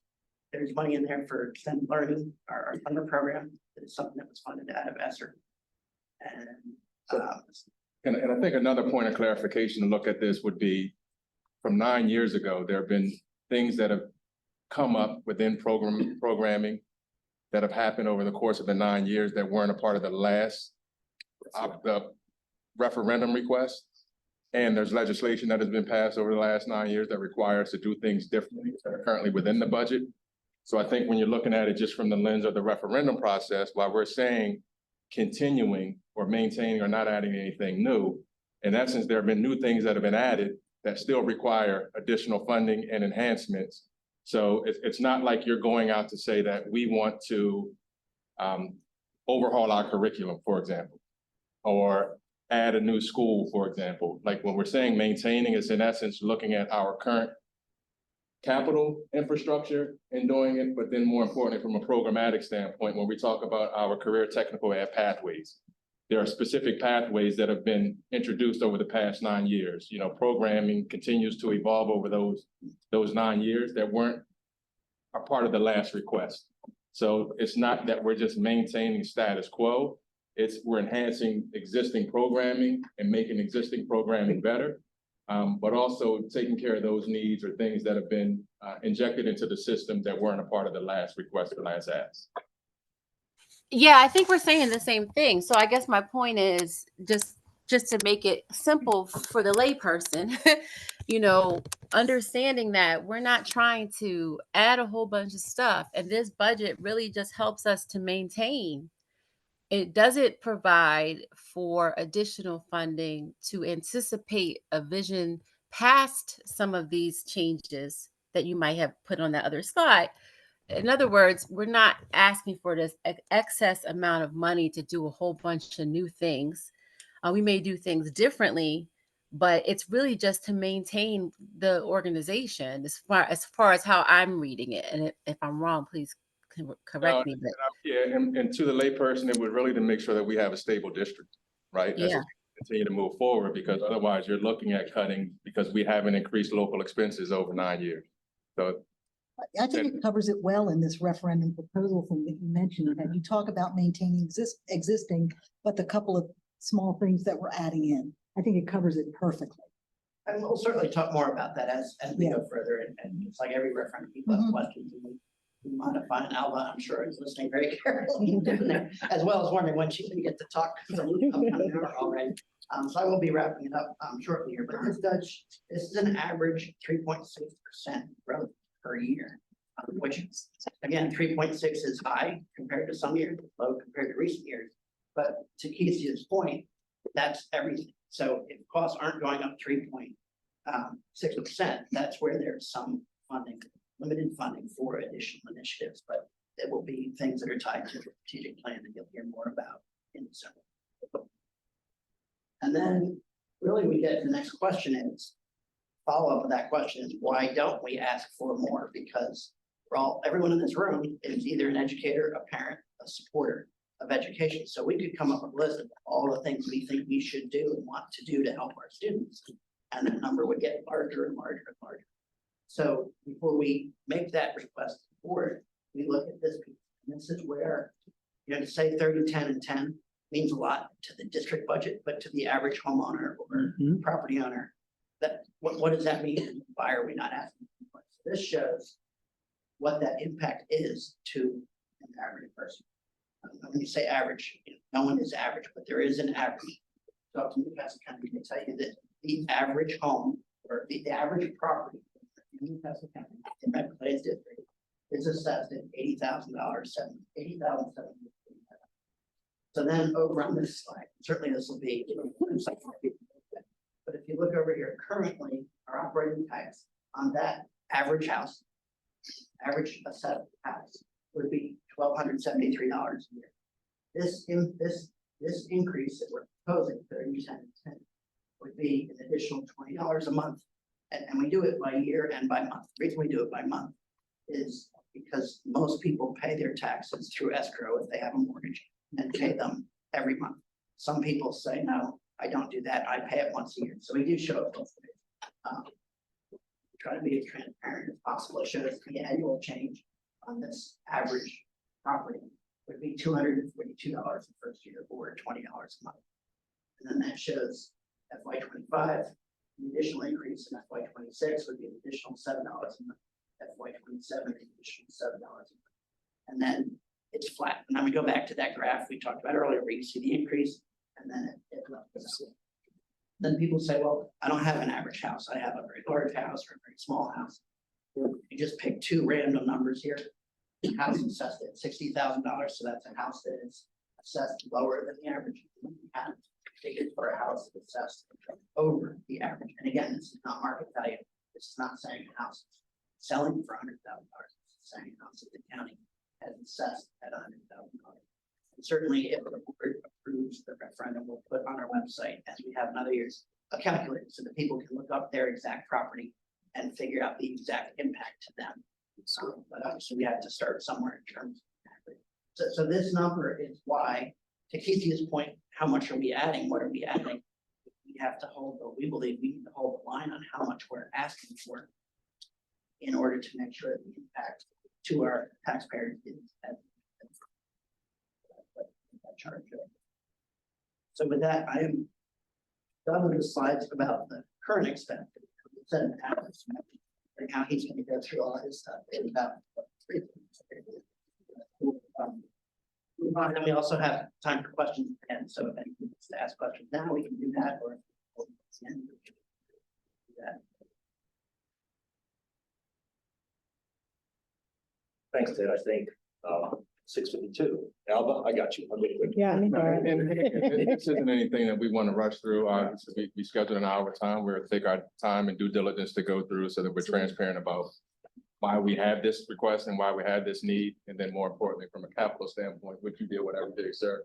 [SPEAKER 4] There's money in there for extended learning, our thunder program. That is something that was funded out of ESSER. And
[SPEAKER 1] And I think another point of clarification to look at this would be, from 9 years ago, there have been things that have come up within programming that have happened over the course of the 9 years that weren't a part of the last the referendum request. And there's legislation that has been passed over the last 9 years that requires us to do things differently that are currently within the budget. So I think when you're looking at it just from the lens of the referendum process, while we're saying continuing or maintaining or not adding anything new, in essence, there have been new things that have been added that still require additional funding and enhancements. So it's not like you're going out to say that we want to overhaul our curriculum, for example, or add a new school, for example. Like when we're saying maintaining, it's in essence looking at our current capital infrastructure and doing it, but then more importantly, from a programmatic standpoint, when we talk about our career technical ed pathways, there are specific pathways that have been introduced over the past 9 years. You know, programming continues to evolve over those 9 years that weren't a part of the last request. So it's not that we're just maintaining status quo. It's we're enhancing existing programming and making existing programming better, but also taking care of those needs or things that have been injected into the system that weren't a part of the last request or last ask.
[SPEAKER 5] Yeah, I think we're saying the same thing. So I guess my point is just to make it simple for the layperson, you know, understanding that we're not trying to add a whole bunch of stuff, and this budget really just helps us to maintain. It doesn't provide for additional funding to anticipate a vision past some of these changes that you might have put on that other slide. In other words, we're not asking for this excess amount of money to do a whole bunch of new things. We may do things differently, but it's really just to maintain the organization as far as how I'm reading it. And if I'm wrong, please correct me. But
[SPEAKER 1] Yeah, and to the layperson, it would really to make sure that we have a stable district, right? As
[SPEAKER 5] yeah,
[SPEAKER 1] we continue to move forward, because otherwise you're looking at cutting because we haven't increased local expenses over 9 years. So
[SPEAKER 2] I think it covers it well in this referendum proposal thing that you mentioned, that you talk about maintaining existing, but the couple of small things that we're adding in. I think it covers it perfectly.
[SPEAKER 4] And we'll certainly talk more about that as we
[SPEAKER 2] Yeah.
[SPEAKER 4] go further. And it's like every referendum, people have questions and we modify. And Alba, I'm sure, is listening very carefully in there, as well as wondering when she's gonna get to talk. So already. So I will be wrapping it up shortly here, but this is an average 3.6% growth per year, which again, 3.6 is high compared to some years, low compared to recent years. But to Keithia's point, that's everything. So if costs aren't going up 3.6%, that's where there's some funding, limited funding for additional initiatives, but there will be things that are tied to the strategic plan that you'll hear more about in December. And then really we get the next question is, follow-up of that question is, why don't we ask for more? Because everyone in this room is either an educator, a parent, a supporter of education. So we could come up with a list of all the things we think we should do and want to do to help our students. And that number would get larger and larger and larger. So before we make that request to the board, we look at this piece. And this is where, you know, to say 30, 10, and 10 means a lot to the district budget, but to the average homeowner or property owner, that what does that mean? Why are we not asking? So this shows what that impact is to an average person. When you say average, you know, no one is average, but there is an average. Talk to Newcastle County to tell you that the average home or the average property in Newcastle County in Red Clay's district is assessed at $80,000, $80,700. So then over on this slide, certainly this will be, but if you look over here, currently our operating tax on that average house, average assessed house would be $1,273 a year. This increase that we're proposing, 30%, would be an additional $20 a month. And we do it by year and by month. The reason we do it by month is because most people pay their taxes through escrow if they have a mortgage and pay them every month. Some people say, no, I don't do that. I pay it once a year. So we do show it both ways. Try to be as transparent as possible. It shows the annual change on this average property would be $242 the first year or $20 a month. And then that shows FY 25, the additional increase in FY 26 would be an additional $7 a month. FY 27, an additional $7 a month. And then it's flat. And then we go back to that graph we talked about earlier, where you see the increase and then it levels out. Then people say, well, I don't have an average house. I have a very large house or a very small house. You just pick two random numbers here. The house is assessed at $60,000, so that's a house that is assessed lower than the average. You have figured for a house that's assessed over the average. And again, this is not market value. This is not saying a house is selling for $100,000. It's saying a house that the county has assessed at $100,000. And certainly, if the board approves the referendum, we'll put on our website, as we have in other years, a calculator so that people can look up their exact property and figure out the exact impact to them. But obviously, we have to start somewhere in terms of so this number is why, to Keithia's point, how much are we adding? What are we adding? We have to hold, or we believe we need to hold the line on how much we're asking for in order to make sure that the impact to our taxpayers is as charge. So with that, I am done with the slides about the current expense. And how he's going to go through all his stuff in about 3 minutes. And we also have time for questions again. So if anyone wants to ask questions now, we can do that, or at the end, we can do that.
[SPEAKER 6] Thanks, Ted. I think 6:52. Alba, I got you. I'm ready.
[SPEAKER 7] Yeah, I mean,
[SPEAKER 1] And this isn't anything that we want to rush through. Obviously, we scheduled an hour time. We'll take our time and due diligence to go through so that we're transparent about why we have this request and why we have this need. And then more importantly, from a capital standpoint, which you did with every day, sir.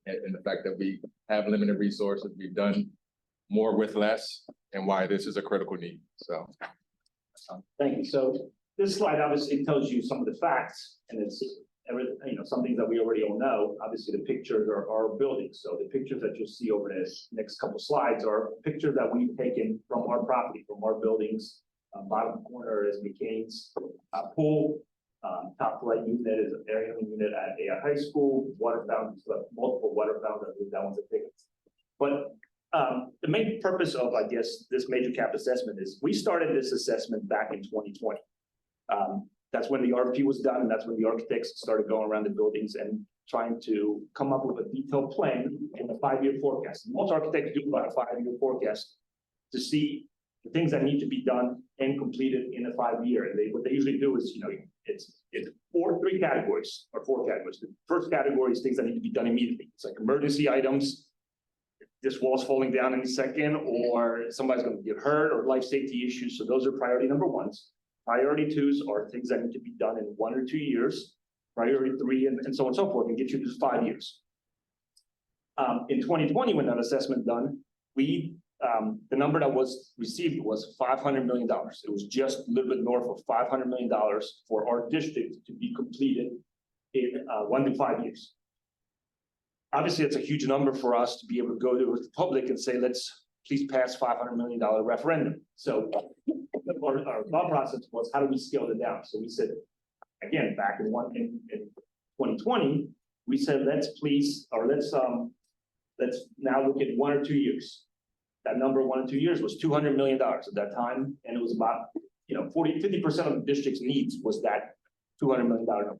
[SPEAKER 1] And the fact that we have limited resources, we've done more with less, and why this is a critical need. So.
[SPEAKER 6] Thank you. So this slide obviously tells you some of the facts, and it's some things that we already all know. Obviously, the pictures are buildings. So the pictures that you'll see over this next couple slides are pictures that we've taken from our property, from our buildings. Bottom corner is McCain's pool. Top right unit is an area unit at a high school. Water fountains, multiple water fountains. I believe that one's a tickets. But the main purpose of, I guess, this major cap assessment is we started this assessment back in 2020. That's when the RFP was done, and that's when the architects started going around the buildings and trying to come up with a detailed plan in a 5-year forecast. Most architects do about a 5-year forecast to see the things that need to be done and completed in a 5-year. And what they usually do is, it's 4 categories. The first category is things that need to be done immediately. It's like emergency items. This wall's falling down any second, or somebody's going to get hurt, or life safety issues. So those are priority number 1s. Priority 2s are things that need to be done in 1 or 2 years. Priority 3, and so on and so forth, and get you to 5 years. In 2020, when that assessment done, the number that was received was $500 million. It was just a little bit north of $500 million for our district to be completed in 1 to 5 years. Obviously, it's a huge number for us to be able to go to the public and say, let's please pass $500 million referendum. So our thought process was, how do we scale it down? So we said, again, back in 2020, we said, let's now look at 1 or 2 years. That number 1 or 2 years was $200 million at that time. And it was about, 50% of the district's needs was that $200 million number.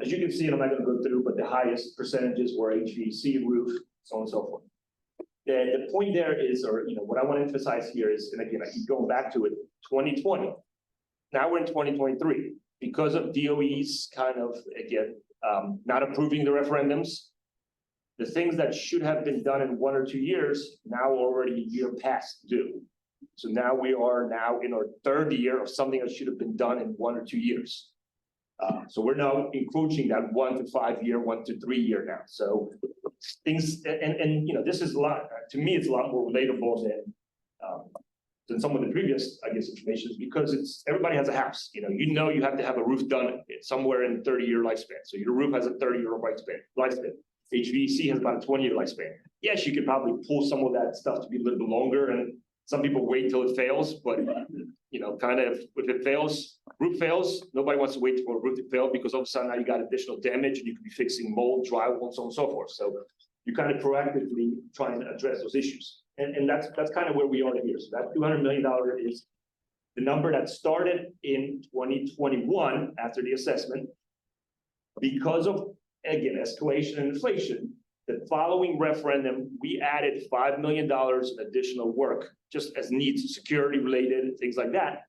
[SPEAKER 6] As you can see, and I'm not going to go through, but the highest percentages were HVAC, roof, so on and so forth. The point there is, what I want to emphasize here is, and again, I keep going back to it, 2020. Now we're in 2023. Because of DOE's kind of, again, not approving the referendums, the things that should have been done in 1 or 2 years now already a year past due. So now we are now in our third year of something that should have been done in 1 or 2 years. So we're now encroaching that 1 to 5 year, 1 to 3 year now. So things, and you know, this is a lot, to me, it's a lot more relatable than some of the previous, I guess, information, because it's, everybody has a house, you know, you have to have a roof done somewhere in 30-year lifespan. So your roof has a 30-year lifespan. HVAC has about a 20-year lifespan. Yes, you could probably pull some of that stuff to be a little bit longer, and some people wait till it fails, but you know, kind of, if it fails, roof fails, nobody wants to wait for a roof to fail, because all of a sudden now you got additional damage and you could be fixing mold, drywall, and so on and so forth. So you kind of proactively try and address those issues. And that's kind of where we are here. So that $200 million is the number that started in 2021 after the assessment. Because of, again, escalation and inflation, the following referendum, we added $5 million in additional work, just as needs, security related, things like that.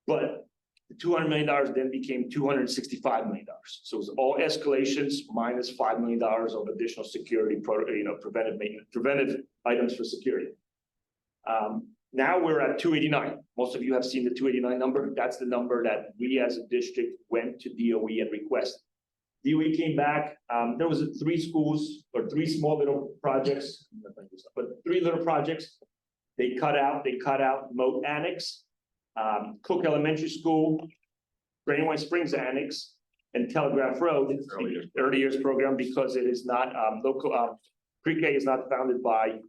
[SPEAKER 6] But the $200 million then became $265 million. So it was all escalations minus $5 million of additional security, preventive items for security. Now we're at 289. Most of you have seen the 289 number. That's the number that we as a district went to DOE and requested. DOE came back. There was 3 schools or 3 small little projects, but 3 little projects. They cut out Moat Annex, Cook Elementary School, Brandywine Springs Annex, and Telegraph Road, early years program, because it is not local. Pre-K is not founded by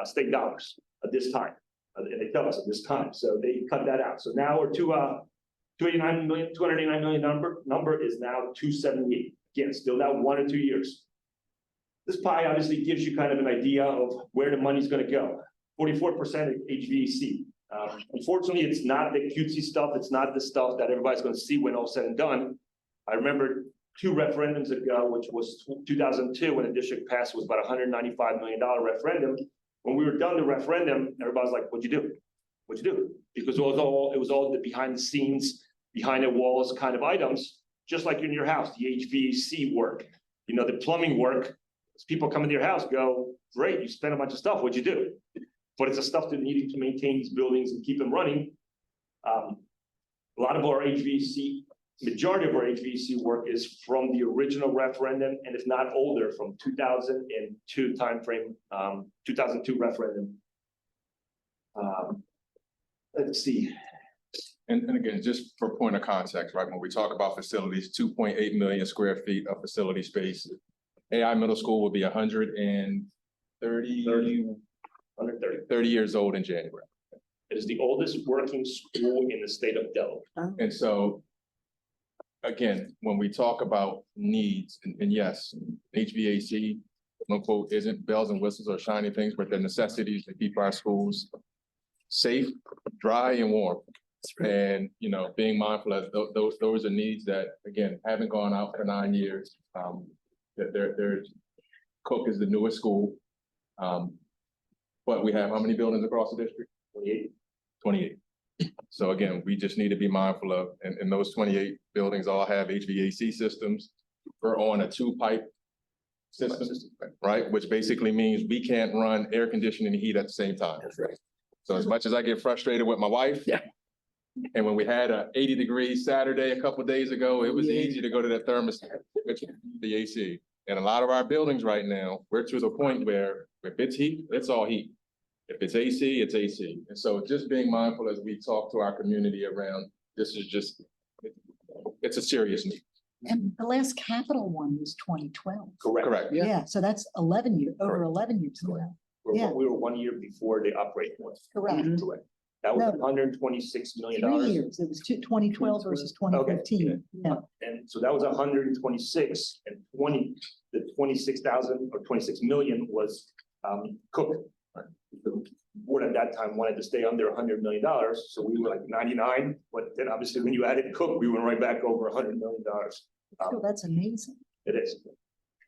[SPEAKER 6] state dollars at this time. And they tell us at this time, so they cut that out. So now we're to 289 million number is now 278. Again, still that 1 or 2 years. This pie obviously gives you kind of an idea of where the money's going to go. 44% HVAC. Unfortunately, it's not the cutesy stuff. It's not the stuff that everybody's going to see when all said and done. I remember 2 referendums ago, which was 2002, when the district passed, was about $195 million referendum. When we were done the referendum, everybody was like, "What'd you do? What'd you do?" Because it was all the behind the scenes, behind the walls kind of items, just like in your house, the HVAC work, you know, the plumbing work. As people come into your house, go, "Great, you spent a bunch of stuff. What'd you do?" But it's the stuff that needing to maintain these buildings and keep them running. A lot of our HVAC, majority of our HVAC work is from the original referendum, and if not older, from 2002 timeframe, 2002 referendum. Let's see.
[SPEAKER 1] And again, just for point of context, right, when we talk about facilities, 2.8 million square feet of facility space. AI Middle School will be 130 years old in January.
[SPEAKER 6] It is the oldest working school in the state of Delaware.
[SPEAKER 1] And so, again, when we talk about needs, and yes, HVAC, quote, isn't bells and whistles or shiny things, but they're necessities to keep our schools safe, dry, and warm. And, you know, being mindful of those are needs that, again, haven't gone out for 9 years. Cook is the newest school. But we have how many buildings across the district? 28. So again, we just need to be mindful of, and those 28 buildings all have HVAC systems. We're on a 2-pipe system, right? Which basically means we can't run air conditioning and heat at the same time.
[SPEAKER 7] That's right.
[SPEAKER 1] So as much as I get frustrated with my wife, and when we had a 80-degree Saturday a couple of days ago, it was easy to go to that thermostat, which the AC. And a lot of our buildings right now, we're to the point where if it's heat, it's all heat. If it's AC, it's AC. And so just being mindful as we talk to our community around, this is just, it's a serious need.
[SPEAKER 2] And the last capital one was 2012.
[SPEAKER 1] Correct.
[SPEAKER 2] Yeah, so that's 11 years, over 11 years ago. Yeah.
[SPEAKER 6] We were 1 year before the operating one.
[SPEAKER 2] Correct.
[SPEAKER 6] Correct. That was
[SPEAKER 2] No.
[SPEAKER 6] $126 million.
[SPEAKER 2] 3 years, it was 2012 versus 2015. Yeah.
[SPEAKER 6] And so that was 126 and 26,000 or 26 million was Cook. The board at that time wanted to stay under $100 million, so we were like 99. But then obviously when you added Cook, we went right back over $100 million.
[SPEAKER 2] Oh, that's amazing.
[SPEAKER 6] It is.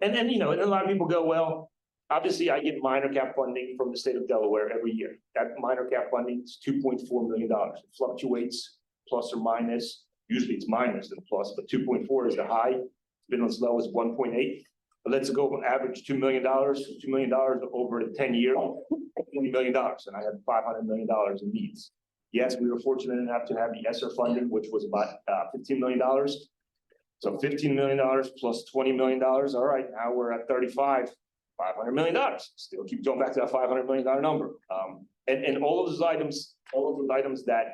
[SPEAKER 6] And then, you know, and a lot of people go, well, obviously I get minor cap funding from the state of Delaware every year. That minor cap funding is $2.4 million. It fluctuates plus or minus. Usually it's minus than plus, but 2.4 is the high. It's been as low as 1.8. let's go average $2 million over the 10 years, $20 million, and I had $500 million in needs. Yes, we were fortunate enough to have the ESSER funding, which was about $15 million. So $15 million plus $20 million. All right, now we're at 35, $500 million. Still keep going back to that $500 million number. And all of those items that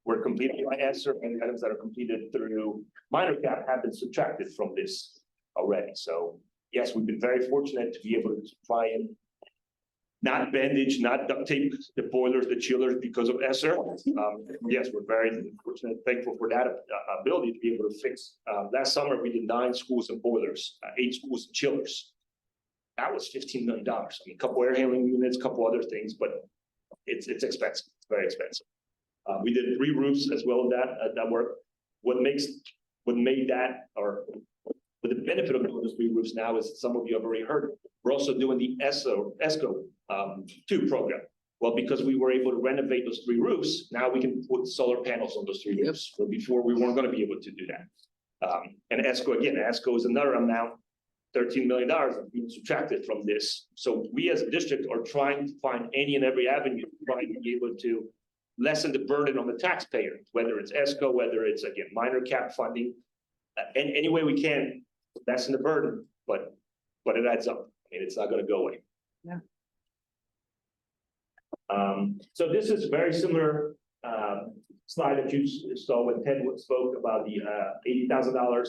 [SPEAKER 6] were completed by ESSER and the items that are completed through minor cap have been subtracted from this already. So yes, we've been very fortunate to be able to try and not bandage, not duct tape the boilers, the chillers because of ESSER. Yes, we're very fortunate, thankful for that ability to be able to fix. Last summer, we did 9 schools and boilers, 8 schools and chillers. That was $15 million. I mean, a couple air handling units, a couple other things, but it's expensive, it's very expensive. We did 3 roofs as well as that work. What made that, or the benefit of those 3 roofs now is some of you have already heard. We're also doing the ESCO 2 program. Well, because we were able to renovate those 3 roofs, now we can put solar panels on those 3 roofs. But before we weren't going to be able to do that. And ESCO is another amount, $13 million being subtracted from this. So we as a district are trying to find any and every avenue to try and be able to lessen the burden on the taxpayer, whether it's ESCO, whether it's, again, minor cap funding, and any way we can lessen the burden, but it adds up. I mean, it's not going to go away.
[SPEAKER 2] Yeah.
[SPEAKER 6] So this is very similar slide that you saw when Ted spoke about the $80,000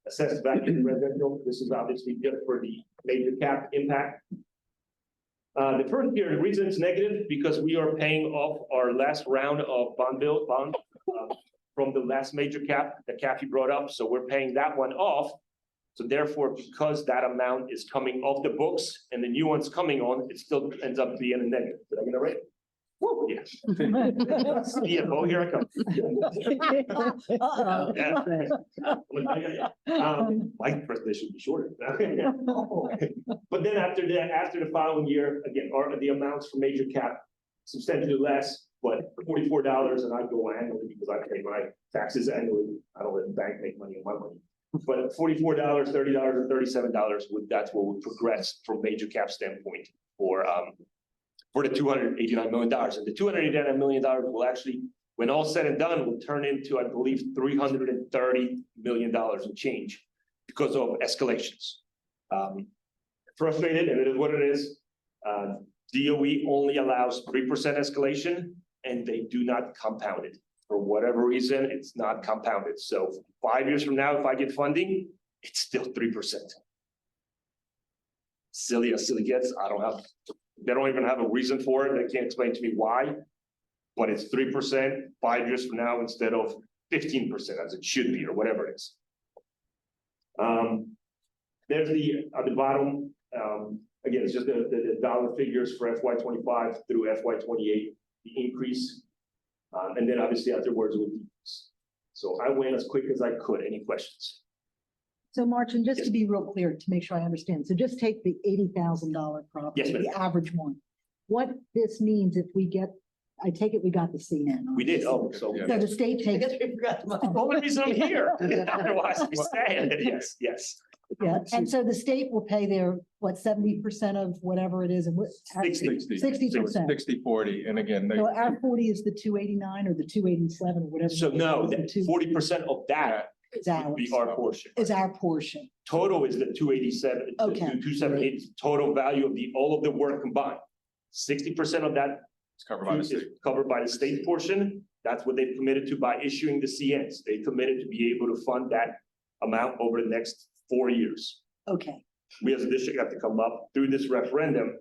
[SPEAKER 6] assessed back in residential. This is obviously just for the major cap impact. The first year, the reason it's negative because we are paying off our last round of bond from the last major cap, the cap you brought up. So we're paying that one off. So therefore, because that amount is coming off the books and the new one's coming on, it still ends up being a negative. Did I get it right? Woo, yes. CFO, here I come. My birthday should be shorter. But then after the following year, again, the amounts for major cap substantially less, but $44, and I go annually because I pay my taxes annually. I don't let the bank make money on my money. But $44, $30, and $37 that's what would progress from major cap standpoint for the $289 million. And the $289 million will actually, when all said and done, will turn into, I believe, $330 million in change because of escalations. Frustrated, and it is what it is. DOE only allows 3% escalation, and they do not compound it. For whatever reason, it's not compounded. So 5 years from now, if I get funding, it's still 3%. Silly as silly gets. They don't even have a reason for it. They can't explain to me why, but it's 3% 5 years from now instead of 15% as it should be, or whatever it is. There's at the bottom, again, it's just the dollar figures for FY25 through FY28, the increase. And then obviously afterwards it would decrease. So I went as quick as I could. Any questions?
[SPEAKER 2] So Martin, just to be real clear, to make sure I understand, so just take the $80,000 property,
[SPEAKER 6] Yes, ma'am.
[SPEAKER 2] the average one. What this means if we get, I take it we got the CN.
[SPEAKER 6] We did. Oh, so.
[SPEAKER 1] Yeah.
[SPEAKER 2] So the state
[SPEAKER 4] I
[SPEAKER 2] takes,
[SPEAKER 4] guess we forgot the
[SPEAKER 6] The only reason I'm here. Otherwise, we stay. Yes.
[SPEAKER 2] yeah, and so the state will pay their, what, 70% of whatever it is, and what?
[SPEAKER 6] 60.
[SPEAKER 2] 60%.
[SPEAKER 1] 60-40, and again,
[SPEAKER 2] So our 40 is the 289 or the 287 or whatever.
[SPEAKER 6] So no,
[SPEAKER 2] The
[SPEAKER 6] 40% of that
[SPEAKER 2] Is
[SPEAKER 6] would be
[SPEAKER 2] ours,
[SPEAKER 6] our portion.
[SPEAKER 2] is our portion.
[SPEAKER 6] Total is the 287, the
[SPEAKER 2] Okay.
[SPEAKER 6] 278, total value of all of the work combined. 60% of that
[SPEAKER 1] it's covered by the
[SPEAKER 6] is
[SPEAKER 1] state.
[SPEAKER 6] covered by the state portion. That's what they committed to by issuing the CNs. They committed to be able to fund that amount over the next 4 years.
[SPEAKER 2] Okay,
[SPEAKER 6] We as a district have to come up through this referendum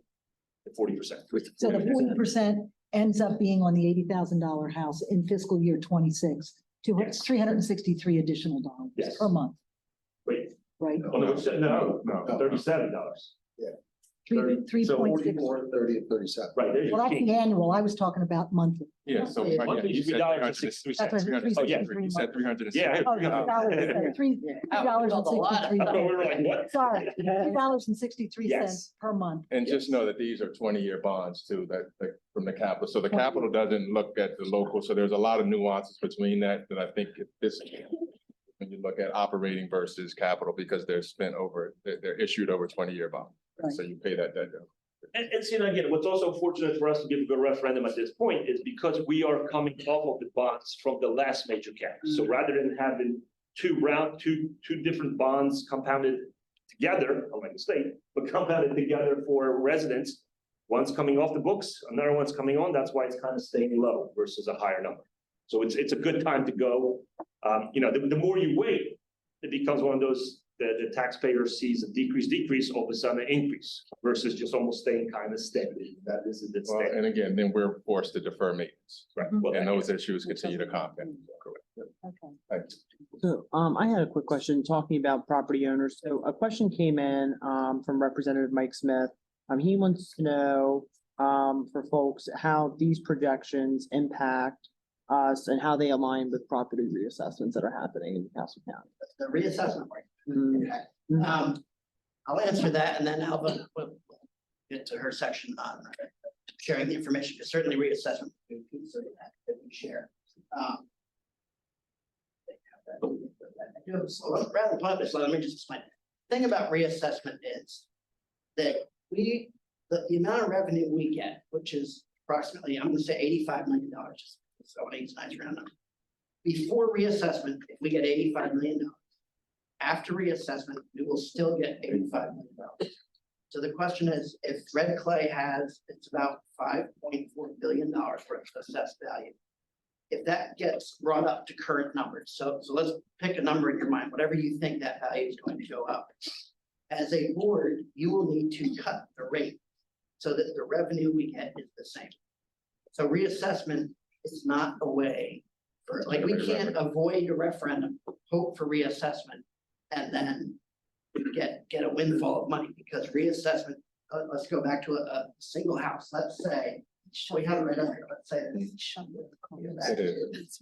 [SPEAKER 6] at 40%.
[SPEAKER 2] so the 40% ends up being on the $80,000 house in fiscal year 26,
[SPEAKER 6] Yes.
[SPEAKER 2] $363 additional dollars
[SPEAKER 6] Yes.
[SPEAKER 2] per month,
[SPEAKER 6] Wait,
[SPEAKER 2] right?
[SPEAKER 6] oh, no,
[SPEAKER 1] No.
[SPEAKER 6] $37.
[SPEAKER 2] Three
[SPEAKER 6] So
[SPEAKER 2] point six.
[SPEAKER 7] 44, 30, and 37.
[SPEAKER 6] Right, there's
[SPEAKER 2] Well,
[SPEAKER 6] your
[SPEAKER 2] that's
[SPEAKER 6] change.
[SPEAKER 2] the annual. I was talking about monthly.
[SPEAKER 1] Yeah, so.
[SPEAKER 4] Yeah.
[SPEAKER 6] Monthly
[SPEAKER 1] You
[SPEAKER 6] should be
[SPEAKER 1] said
[SPEAKER 6] $3.63.
[SPEAKER 2] That's what
[SPEAKER 6] Oh, yeah.
[SPEAKER 1] You said 360.
[SPEAKER 6] Yeah.
[SPEAKER 2] Oh, $3.63.
[SPEAKER 6] We were like, what?
[SPEAKER 2] Sorry, $3.63
[SPEAKER 6] Yes.
[SPEAKER 2] per month.
[SPEAKER 1] And just know that these are 20-year bonds too, that from the capital. So the capital doesn't look at the local. So there's a lot of nuances between that I think if this when you look at operating versus capital, because they're issued over 20-year bond.
[SPEAKER 2] Right.
[SPEAKER 1] So you pay that debt down.
[SPEAKER 6] And see, again, what's also fortunate for us to give a good referendum at this point is because we are coming off of the bonds from the last major cap. So rather than having two different bonds compounded together, unlike the state, but compounded together for residents, one's coming off the books, another one's coming on. That's why it's kind of staying low versus a higher number. So it's a good time to go. The more you wait, it becomes one of those, the taxpayer sees a decrease, all of a sudden an increase versus just almost staying kind of steady. That is the
[SPEAKER 1] Well,
[SPEAKER 6] steady.
[SPEAKER 1] and again, then we're forced to defer maintenance.
[SPEAKER 6] Right. Well,
[SPEAKER 1] And those issues continue to compound. Correct.
[SPEAKER 2] Okay.
[SPEAKER 1] Thanks.
[SPEAKER 7] So, I had a quick question talking about property owners. So a question came in, from Representative Mike Smith. He wants to know, for folks, how these projections impact us and how they align with property reassessments that are happening in Castle County.
[SPEAKER 4] The reassessment work.
[SPEAKER 7] Mm.
[SPEAKER 4] I'll answer that and then Alva will get to her section on sharing the information, because certainly reassessment is a piece of that we share. So rather than put this, let me just explain. The thing about reassessment is that the amount of revenue we get, which is approximately, I'm gonna say $85 million, so it's nice round number. Before reassessment, if we get $85 million, after reassessment, we will still get $85 million. So the question is, if Red Clay has, it's about $5.4 billion worth of assessed value. If that gets brought up to current numbers, so let's pick a number in your mind, whatever you think that value is going to go up. As a board, you will need to cut the rate so that the revenue we get is the same. So reassessment is not a way for, like, we can't avoid a referendum, hope for reassessment, and then get a windfall of money, because reassessment, let's go back to a single house. Let's say we have it right up here. Let's say
[SPEAKER 1] It is.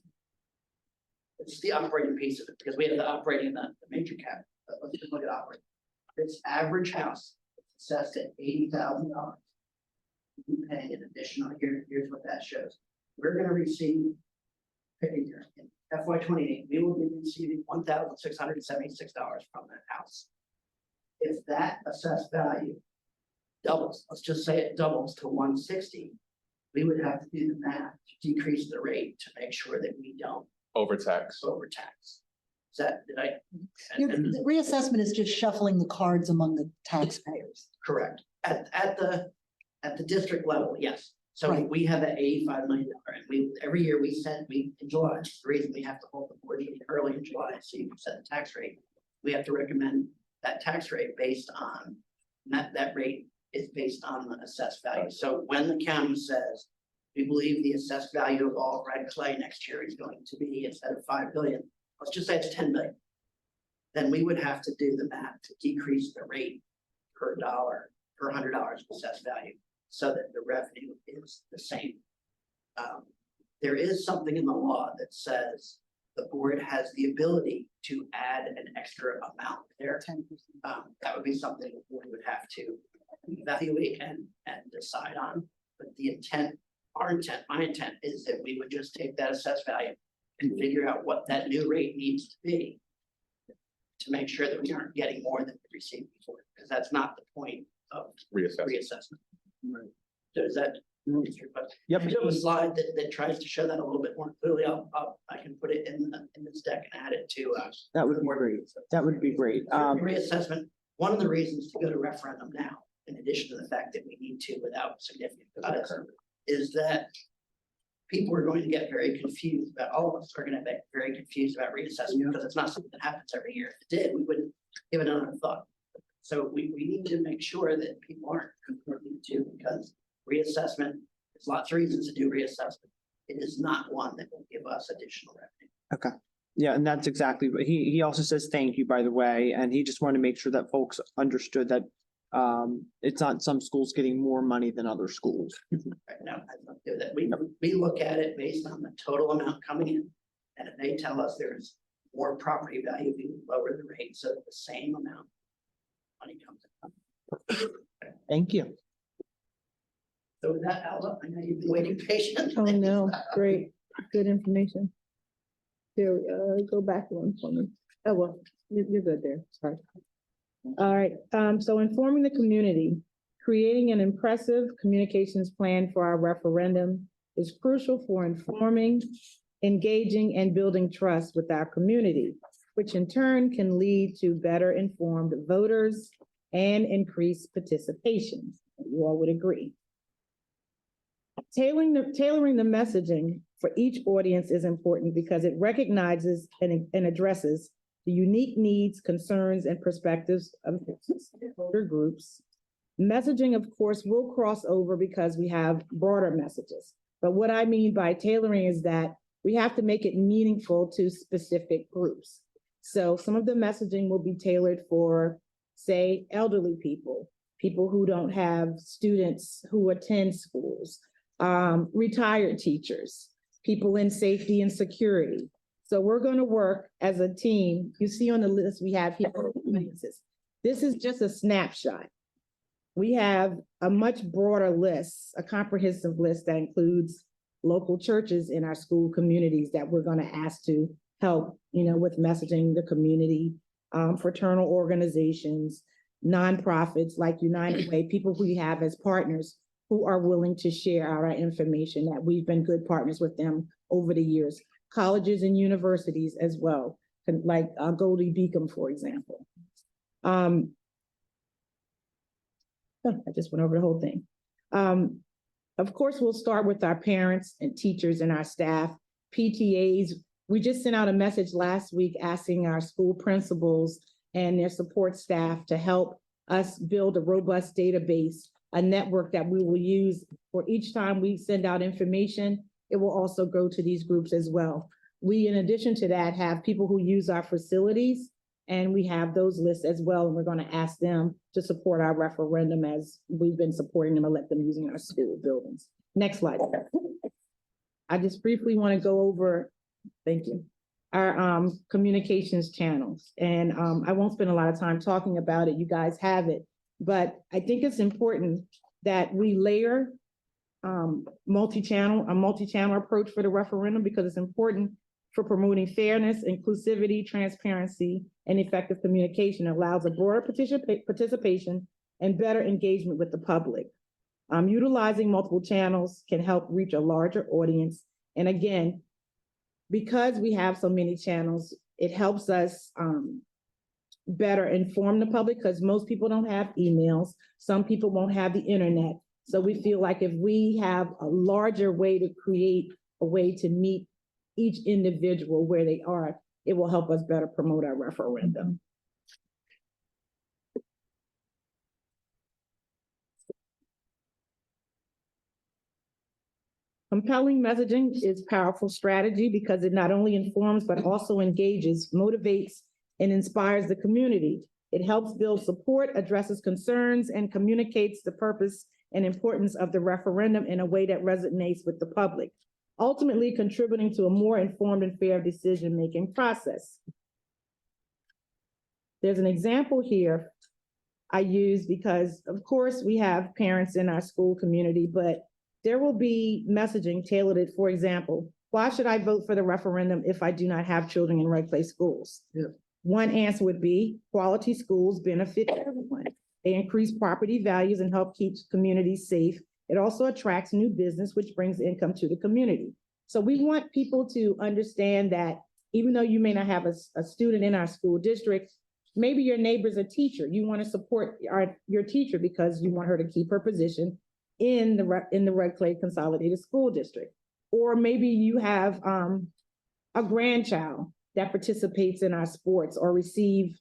[SPEAKER 4] it's the operating piece of it, because we have the operating and the major cap. But let's just look at operating. This average house is assessed at $80,000. We pay an additional, here's what that shows. We're gonna receive, pick a year, in FY 28, we will be receiving $1,676 from that house. If that assessed value doubles, let's just say it doubles to 160, we would have to do the math to decrease the rate to make sure that we don't
[SPEAKER 1] Overtax.
[SPEAKER 4] overtax. Is that, did I?
[SPEAKER 2] The reassessment is just shuffling the cards among the taxpayers.
[SPEAKER 4] Correct. At the district level, yes. So
[SPEAKER 2] Right.
[SPEAKER 4] we have that $85 million, and every year we in July, the reason we have to hold the board meeting early in July, so you can set the tax rate. We have to recommend that tax rate based on, that rate is based on the assessed value. So when the county says, we believe the assessed value of all Red Clay next year is going to be, instead of 5 billion, let's just say it's 10 billion. Then we would have to do the math to decrease the rate per $100 of assessed value, so that the revenue is the same. There is something in the law that says the board has the ability to add an extra amount there.
[SPEAKER 2] 10%.
[SPEAKER 4] That would be something we would have to evaluate and decide on. But my intent is that we would just take that assessed value and figure out what that new rate needs to be to make sure that we aren't getting more than we received before, because that's not the point of
[SPEAKER 1] Reassessment.
[SPEAKER 4] reassessment.
[SPEAKER 7] Right.
[SPEAKER 4] So is that answer your question?
[SPEAKER 7] Yep.
[SPEAKER 4] I do have a slide that tries to show that a little bit more clearly. I can put it in this deck and add it to.
[SPEAKER 7] That would be great. That would be great.
[SPEAKER 4] Reassessment, one of the reasons to go to referendum now, in addition to the fact that we need to without significant cuts, is that people are going to get very confused about, all of us are going to get very confused about reassessment, because it's not something that happens every year. If it did, we wouldn't give it another thought. So we need to make sure that people aren't confused too, because reassessment, there's lots of reasons to do reassessment. It is not one that will give us additional revenue.
[SPEAKER 7] Yeah, and that's exactly what he also says, thank you, by the way, and he just wanted to make sure that folks understood that it's not some schools getting more money than other schools.
[SPEAKER 4] Right now, I don't do that. We look at it based on the total amount coming in. And if they tell us there's more property value, we lower the rate, so that the same amount of money comes in.
[SPEAKER 7] Thank you.
[SPEAKER 4] So with that, Alva, I know you've been waiting patiently.
[SPEAKER 8] Oh, no, great, good information. Here, go back one for me. Oh, well, you're good there, sorry. All right, so informing the community, creating an impressive communications plan for our referendum is crucial for informing, engaging, and building trust with our community, which in turn can lead to better informed voters and increased participation. You all would agree. Tailoring the messaging for each audience is important because it recognizes and addresses the unique needs, concerns, and perspectives of voter groups. Messaging, of course, will cross over because we have broader messages. But what I mean by tailoring is that we have to make it meaningful to specific groups. So some of the messaging will be tailored for, say, elderly people, people who don't have students who attend schools, retired teachers, people in safety and security. So we're going to work as a team. You see on the list we have here, this is just a snapshot. We have a much broader list, a comprehensive list that includes local churches in our school communities that we're going to ask to help, with messaging the community, fraternal organizations, nonprofits like United Way, people who we have as partners who are willing to share our information, that we've been good partners with them over the years. Colleges and universities as well, like Goldie Beacom, for example. I just went over the whole thing. Of course, we'll start with our parents and teachers and our staff, PTAs. We just sent out a message last week asking our school principals and their support staff to help us build a robust database, a network that we will use for each time we send out information. It will also go to these groups as well. We, in addition to that, have people who use our facilities, and we have those lists as well. And we're going to ask them to support our referendum as we've been supporting them and let them using our school buildings. Next slide. I just briefly want to go over, thank you, our communications channels. And I won't spend a lot of time talking about it. You guys have it. But I think it's important that we layer a multi-channel approach for the referendum, because it's important for promoting fairness, inclusivity, transparency, and effective communication. It allows a broader participation and better engagement with the public. Utilizing multiple channels can help reach a larger audience. And again, because we have so many channels, it helps us better inform the public, because most people don't have emails. Some people won't have the internet. So we feel like if we have a larger way to create a way to meet each individual where they are, it will help us better promote our referendum. Compelling messaging is powerful strategy because it not only informs, but also engages, motivates, and inspires the community. It helps build support, addresses concerns, and communicates the purpose and importance of the referendum in a way that resonates with the public, ultimately contributing to a more informed and fair decision-making process. There's an example here I use because, of course, we have parents in our school community, but there will be messaging tailored, for example, why should I vote for the referendum if I do not have children in Red Clay schools? Yeah. One answer would be quality schools benefit everyone. They increase property values and help keep communities safe. It also attracts new business, which brings income to the community. So we want people to understand that even though you may not have a student in our school district, maybe your neighbor's a teacher. You want to support your teacher because you want her to keep her position in the Red Clay Consolidated School District. Or maybe you have a grandchild that participates in our sports or receive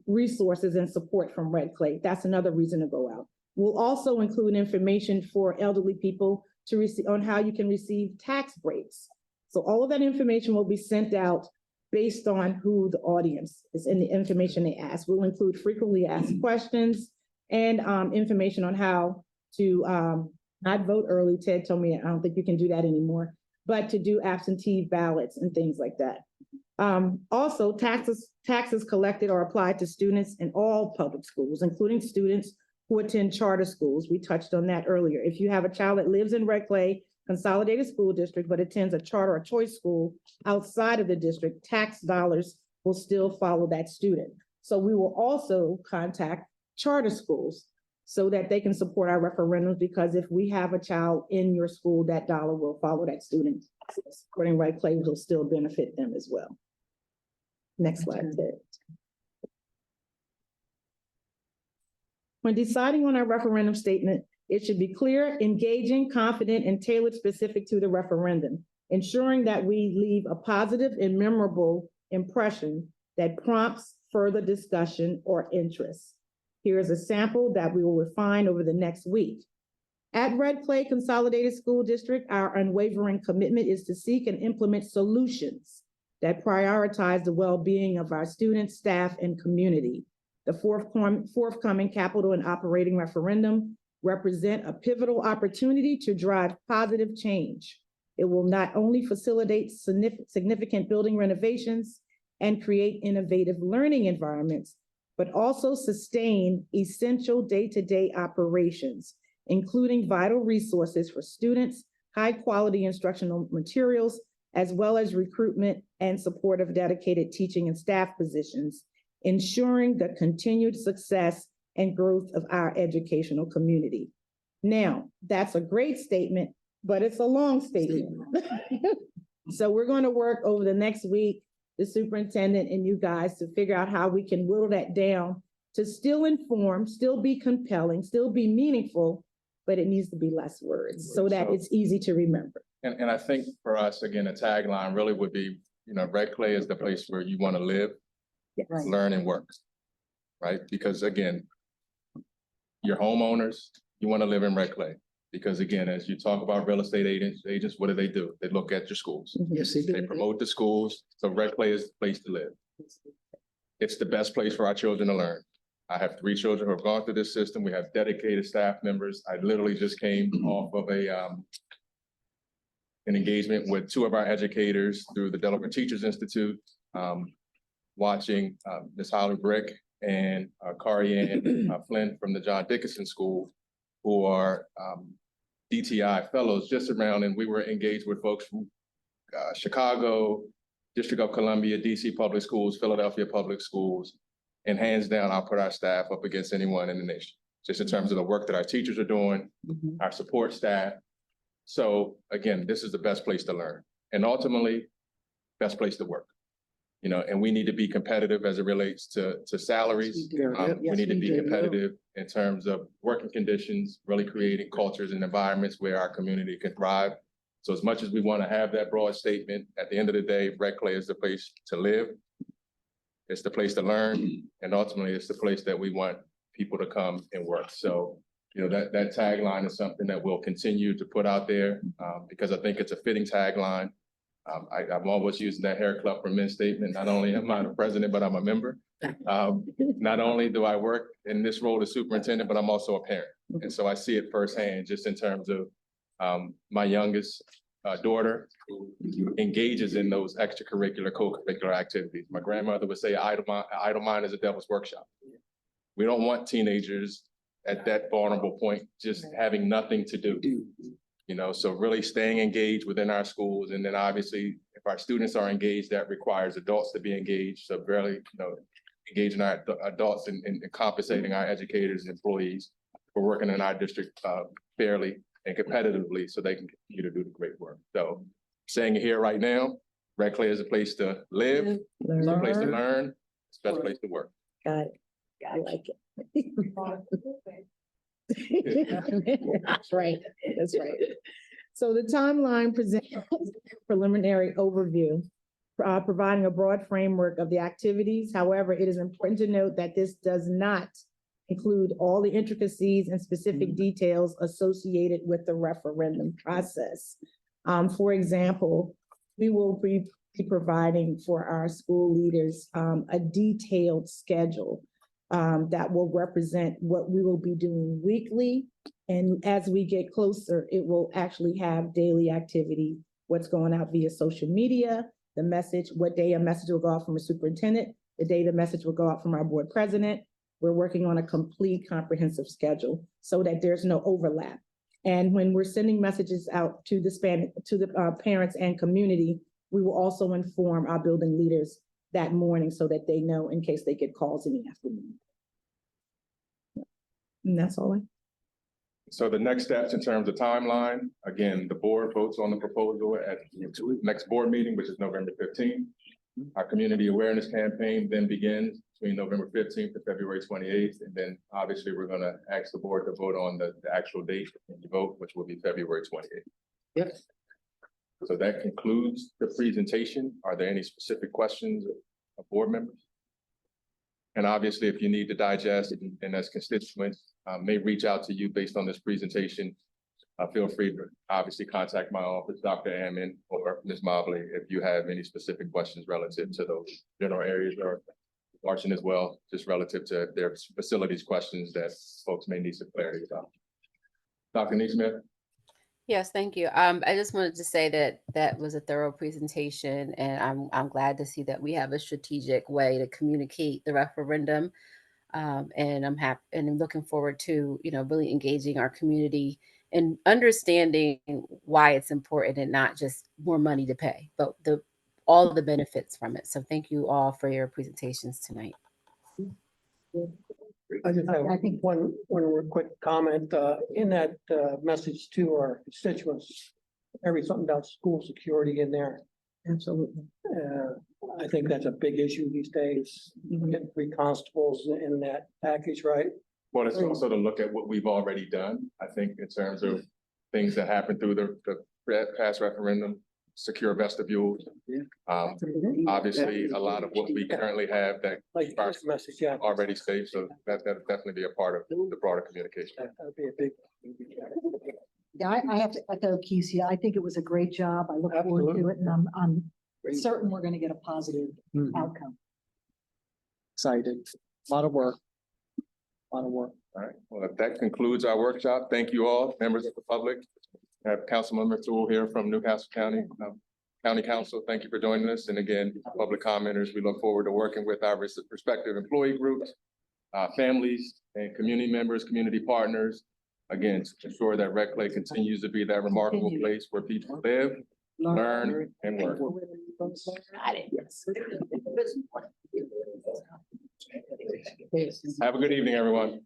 [SPEAKER 8] resources and support from Red Clay. That's another reason to go out. We'll also include information for elderly people to receive on how you can receive tax breaks. So all of that information will be sent out based on who the audience is and the information they ask. We'll include frequently asked questions and information on how to not vote early. Ted told me I don't think you can do that anymore, but to do absentee ballots and things like that. Also, taxes collected or applied to students in all public schools, including students who attend charter schools. We touched on that earlier. If you have a child that lives in Red Clay Consolidated School District but attends a charter or choice school outside of the district, tax dollars will still follow that student. So we will also contact charter schools so that they can support our referendums, because if we have a child in your school, that dollar will follow that student. Supporting Red Clay will still benefit them as well. Next slide, Ted. When deciding on our referendum statement, it should be clear, engaging, confident, and tailored specific to the referendum, ensuring that we leave a positive and memorable impression that prompts further discussion or interest. Here is a sample that we will refine over the next week. At Red Clay Consolidated School District, our unwavering commitment is to seek and implement solutions that prioritize the well-being of our students, staff, and community. The forthcoming capital and operating referendum represent a pivotal opportunity to drive positive change. It will not only facilitate significant building renovations and create innovative learning environments, but also sustain essential day-to-day operations, including vital resources for students, high-quality instructional materials, as well as recruitment and support of dedicated teaching and staff positions, ensuring the continued success and growth of our educational community. Now, that's a great statement, but it's a long statement. So we're going to work over the next week, the superintendent and you guys, to figure out how we can whittle that down to still inform, still be compelling, still be meaningful, but it needs to be less words so that it's easy to remember.
[SPEAKER 1] And I think for us, again, a tagline really would be, Red Clay is the place where you want to live,
[SPEAKER 8] Yes.
[SPEAKER 2] Right.
[SPEAKER 1] learn, and work, right? Because again, you're homeowners, you want to live in Red Clay. Because again, as you talk about real estate agents, what do? They look at your schools.
[SPEAKER 8] Yes,
[SPEAKER 1] They promote the schools. So Red Clay is the place to live. It's the best place for our children to learn. I have 3 children who have gone through this system. We have dedicated staff members. I literally just came off of an engagement with 2 of our educators through the Delaware Teachers Institute, watching Ms. Holly Brick and Kari Ann Flynn from the John Dickinson School, who are DTI fellows just around, and we were engaged with folks from Chicago, District of Columbia, DC Public Schools, Philadelphia Public Schools, and hands down, I'll put our staff up against anyone in the nation, just in terms of the work that our teachers are doing, our support staff. So again, this is the best place to learn, and ultimately, best place to work. And we need to be competitive as it relates to salaries. We need to be competitive in terms of working conditions, really creating cultures and environments where our community can thrive. So as much as we want to have that broad statement, at the end of the day, Red Clay is the place to live. It's the place to learn, and ultimately it's the place that we want people to come and work. So, that tagline is something that we'll continue to put out there because I think it's a fitting tagline. I'm always using that Hair Club for Men statement. Not only am I the president, but I'm a member. Not only do I work in this role as superintendent, but I'm also a parent. And so I see it firsthand just in terms of my youngest daughter who engages in those extracurricular, co-curricular activities. My grandmother would say, idle mind is a devil's workshop. We don't want teenagers at that vulnerable point just having nothing to do. So really staying engaged within our schools. And then obviously, if our students are engaged, that requires adults to be engaged. So really, engaging our adults and compensating our educators and employees for working in our district fairly and competitively so they can continue to do the great work. So saying it here right now, Red Clay is a place to live, it's a place to learn, it's the best place to work.
[SPEAKER 8] Got it. I like it. That's right. That's right. So the timeline presents a preliminary overview, providing a broad framework of the activities. However, it is important to note that this does not include all the intricacies and specific details associated with the referendum process. For example, we will be providing for our school leaders a detailed schedule that will represent what we will be doing weekly. And as we get closer, it will actually have daily activity, what's going out via social media, the message, what day a message will go out from a superintendent, the day the message will go out from our board president. We're working on a complete comprehensive schedule so that there's no overlap. And when we're sending messages out to the parents and community, we will also inform our building leaders that morning so that they know in case they get calls in the afternoon. And that's all I.
[SPEAKER 1] So the next steps in terms of timeline, again, the board votes on the proposal at the next board meeting, which is November 15th. Our community awareness campaign then begins between November 15th to February 28th. And then obviously we're gonna ask the board to vote on the actual date of the vote, which will be February 28th.
[SPEAKER 4] Yes.
[SPEAKER 1] So that concludes the presentation. Are there any specific questions of board members? And obviously, if you need to digest and as constituents may reach out to you based on this presentation, feel free to obviously contact my office, Dr. Ammon or Ms. Mobley, if you have any specific questions relative to those general areas, or Archon as well, just relative to their facilities questions that folks may need some clarity about. Dr. Neesmith?
[SPEAKER 5] Yes, thank you. I just wanted to say that that was a thorough presentation, and I'm glad to see that we have a strategic way to communicate the referendum. And I'm happy and I'm looking forward to, really engaging our community and understanding why it's important and not just more money to pay, but all the benefits from it. So thank you all for your presentations tonight.
[SPEAKER 9] I just have one real quick comment, in that, message to our constituents. There is something about school security in there.
[SPEAKER 8] Absolutely.
[SPEAKER 9] I think that's a big issue these days, getting 3 constables in that package, right?
[SPEAKER 1] Well, it's also to look at what we've already done, I think, in terms of things that happened through the past referendum, secure vestibules.
[SPEAKER 9] Yeah.
[SPEAKER 1] Obviously, a lot of what we currently have that
[SPEAKER 9] Like this message, yeah.
[SPEAKER 1] already safe, so that'll definitely be a part of the broader communication.
[SPEAKER 9] That'd be a big.
[SPEAKER 2] Yeah, I have to echo Keisha. I think it was a great job. I look forward to
[SPEAKER 9] Absolutely.
[SPEAKER 2] it, and I'm certain we're gonna get a positive outcome.
[SPEAKER 7] Excited. A lot of work.
[SPEAKER 1] All right, well, if that concludes our workshop, thank you all, members of the public. I have Councilmember Toole here from Newcastle County, County Council. Thank you for joining us. And again, public commenters, we look forward to working with our respective employee groups, families and community members, community partners. Again, to ensure that Red Clay continues to be that remarkable place where people live, learn, and work. Have a good evening, everyone.